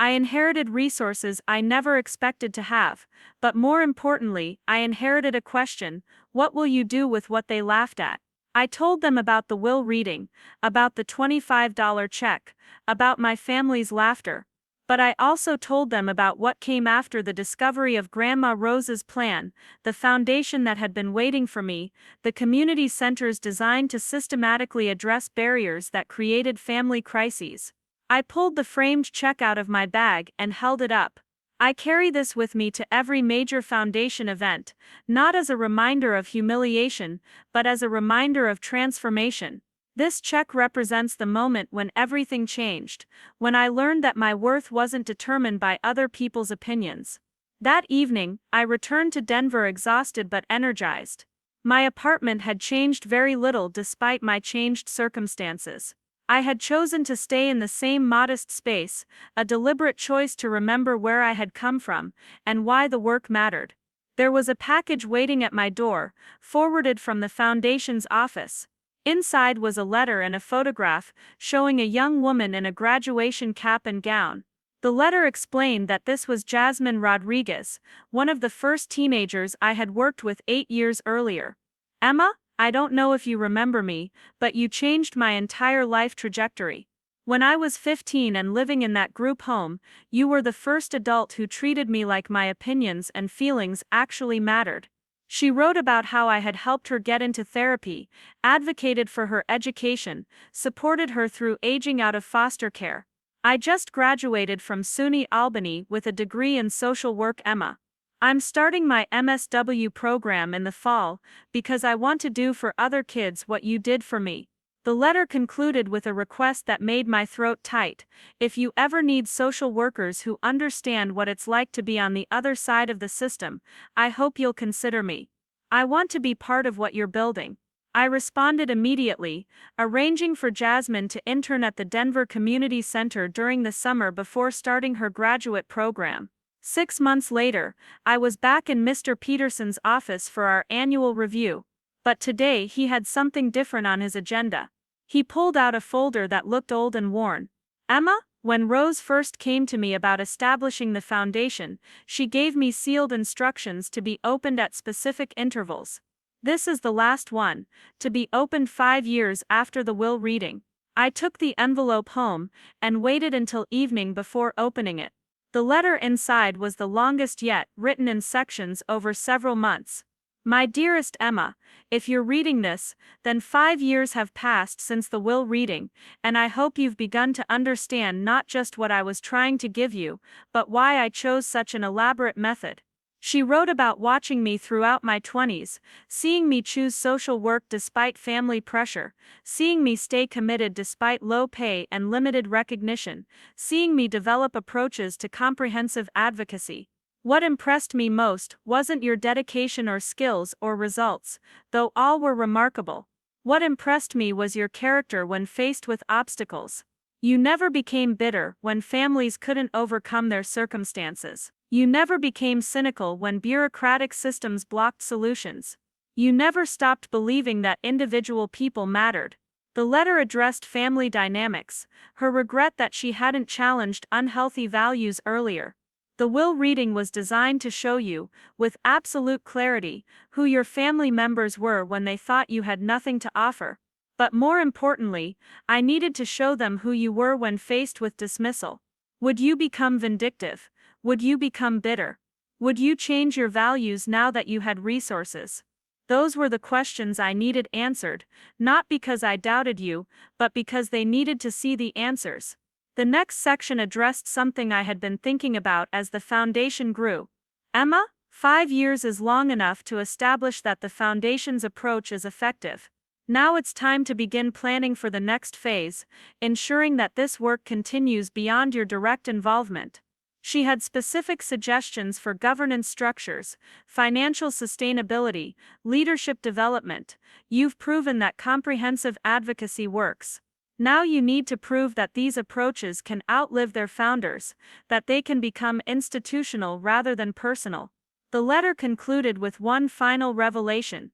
inherited resources I never expected to have, but more importantly, I inherited a question: what will you do with what they laughed at? I told them about the will reading, about the $25 check, about my family's laughter. But I also told them about what came after the discovery of Grandma Rose's plan, the foundation that had been waiting for me, the community centers designed to systematically address barriers that created family crises. I pulled the framed check out of my bag and held it up. I carry this with me to every major foundation event, not as a reminder of humiliation, but as a reminder of transformation. This check represents the moment when everything changed, when I learned that my worth wasn't determined by other people's opinions. That evening, I returned to Denver exhausted but energized. My apartment had changed very little despite my changed circumstances. I had chosen to stay in the same modest space, a deliberate choice to remember where I had come from, and why the work mattered. There was a package waiting at my door, forwarded from the foundation's office. Inside was a letter and a photograph, showing a young woman in a graduation cap and gown. The letter explained that this was Jasmine Rodriguez, one of the first teenagers I had worked with 8 years earlier. Emma, I don't know if you remember me, but you changed my entire life trajectory. When I was 15 and living in that group home, you were the first adult who treated me like my opinions and feelings actually mattered. She wrote about how I had helped her get into therapy, advocated for her education, supported her through aging out of foster care. I just graduated from SUNY Albany with a degree in social work, Emma. I'm starting my MSW program in the fall because I want to do for other kids what you did for me. The letter concluded with a request that made my throat tight. If you ever need social workers who understand what it's like to be on the other side of the system, I hope you'll consider me. I want to be part of what you're building. I responded immediately, arranging for Jasmine to intern at the Denver Community Center during the summer before starting her graduate program. 6 months later, I was back in Mr. Peterson's office for our annual review. But today he had something different on his agenda. He pulled out a folder that looked old and worn. Emma, when Rose first came to me about establishing the foundation, she gave me sealed instructions to be opened at specific intervals. This is the last one, to be opened 5 years after the will reading. I took the envelope home and waited until evening before opening it. The letter inside was the longest yet, written in sections over several months. My dearest Emma, if you're reading this, then 5 years have passed since the will reading, and I hope you've begun to understand not just what I was trying to give you, but why I chose such an elaborate method. She wrote about watching me throughout my 20s, seeing me choose social work despite family pressure, seeing me stay committed despite low pay and limited recognition, seeing me develop approaches to comprehensive advocacy. What impressed me most wasn't your dedication or skills or results, though all were remarkable. What impressed me was your character when faced with obstacles. You never became bitter when families couldn't overcome their circumstances. You never became cynical when bureaucratic systems blocked solutions. You never stopped believing that individual people mattered. The letter addressed family dynamics, her regret that she hadn't challenged unhealthy values earlier. The will reading was designed to show you, with absolute clarity, who your family members were when they thought you had nothing to offer. But more importantly, I needed to show them who you were when faced with dismissal. Would you become vindictive? Would you become bitter? Would you change your values now that you had resources? Those were the questions I needed answered, not because I doubted you, but because they needed to see the answers. The next section addressed something I had been thinking about as the foundation grew. Emma, 5 years is long enough to establish that the foundation's approach is effective. Now it's time to begin planning for the next phase, ensuring that this work continues beyond your direct involvement. She had specific suggestions for governance structures, financial sustainability, leadership development. You've proven that comprehensive advocacy works. Now you need to prove that these approaches can outlive their founders, that they can become institutional rather than personal. The letter concluded with one final revelation.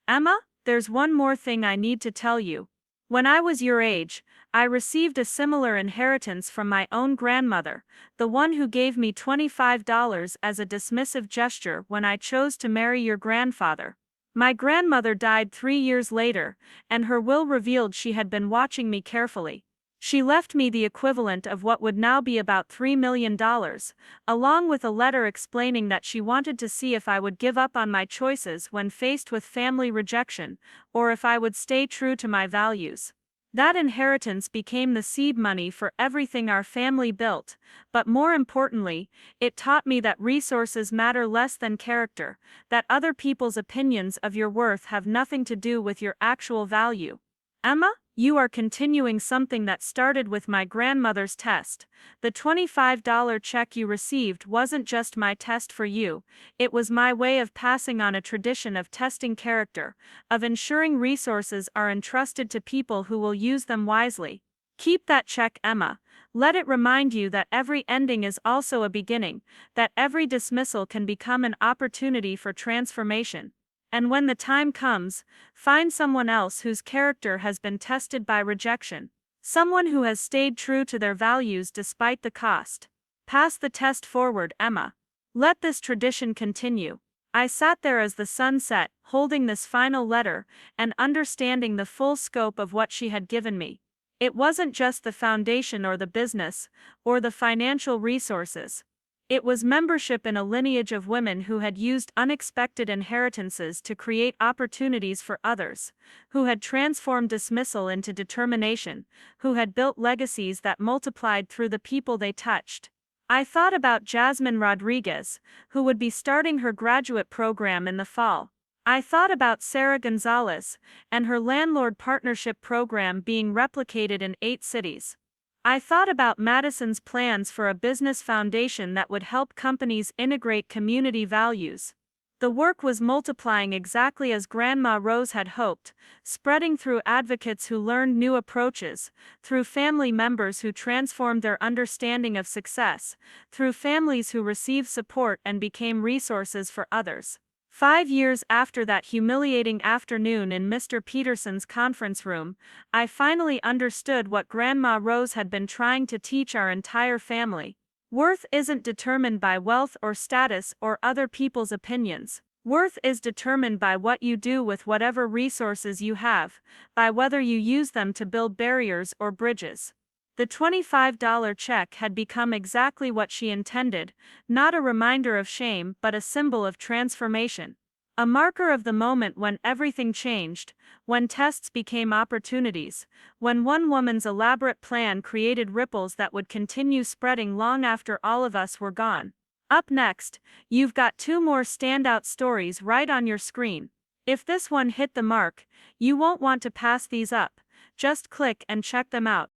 Emma, there's one more thing I need to tell you. When I was your age, I received a similar inheritance from my own grandmother, the one who gave me $25 as a dismissive gesture when I chose to marry your grandfather. My grandmother died 3 years later, and her will revealed she had been watching me carefully. She left me the equivalent of what would now be about $3 million, along with a letter explaining that she wanted to see if I would give up on my choices when faced with family rejection, or if I would stay true to my values. That inheritance became the seed money for everything our family built, but more importantly, it taught me that resources matter less than character, that other people's opinions of your worth have nothing to do with your actual value. Emma, you are continuing something that started with my grandmother's test. The $25 check you received wasn't just my test for you, it was my way of passing on a tradition of testing character, of ensuring resources are entrusted to people who will use them wisely. Keep that check, Emma. Let it remind you that every ending is also a beginning, that every dismissal can become an opportunity for transformation. And when the time comes, find someone else whose character has been tested by rejection. Someone who has stayed true to their values despite the cost. Pass the test forward, Emma. Let this tradition continue. I sat there as the sun set, holding this final letter, and understanding the full scope of what she had given me. It wasn't just the foundation or the business, or the financial resources. It was membership in a lineage of women who had used unexpected inheritances to create opportunities for others, who had transformed dismissal into determination, who had built legacies that multiplied through the people they touched. I thought about Jasmine Rodriguez, who would be starting her graduate program in the fall. I thought about Sarah Gonzalez, and her landlord partnership program being replicated in 8 cities. I thought about Madison's plans for a business foundation that would help companies integrate community values. The work was multiplying exactly as Grandma Rose had hoped, spreading through advocates who learned new approaches, through family members who transformed their understanding of success, through families who received support and became resources for others. 5 years after that humiliating afternoon in Mr. Peterson's conference room, I finally understood what Grandma Rose had been trying to teach our entire family. Worth isn't determined by wealth or status or other people's opinions. Worth is determined by what you do with whatever resources you have, by whether you use them to build barriers or bridges. The $25 check had become exactly what she intended, not a reminder of shame but a symbol of transformation. A marker of the moment when everything changed, when tests became opportunities, when one woman's elaborate plan created ripples that would continue spreading long after all of us were gone. Up next, you've got 2 more standout stories right on your screen. If this one hit the mark, you won't want to pass these up. Just click and check them out.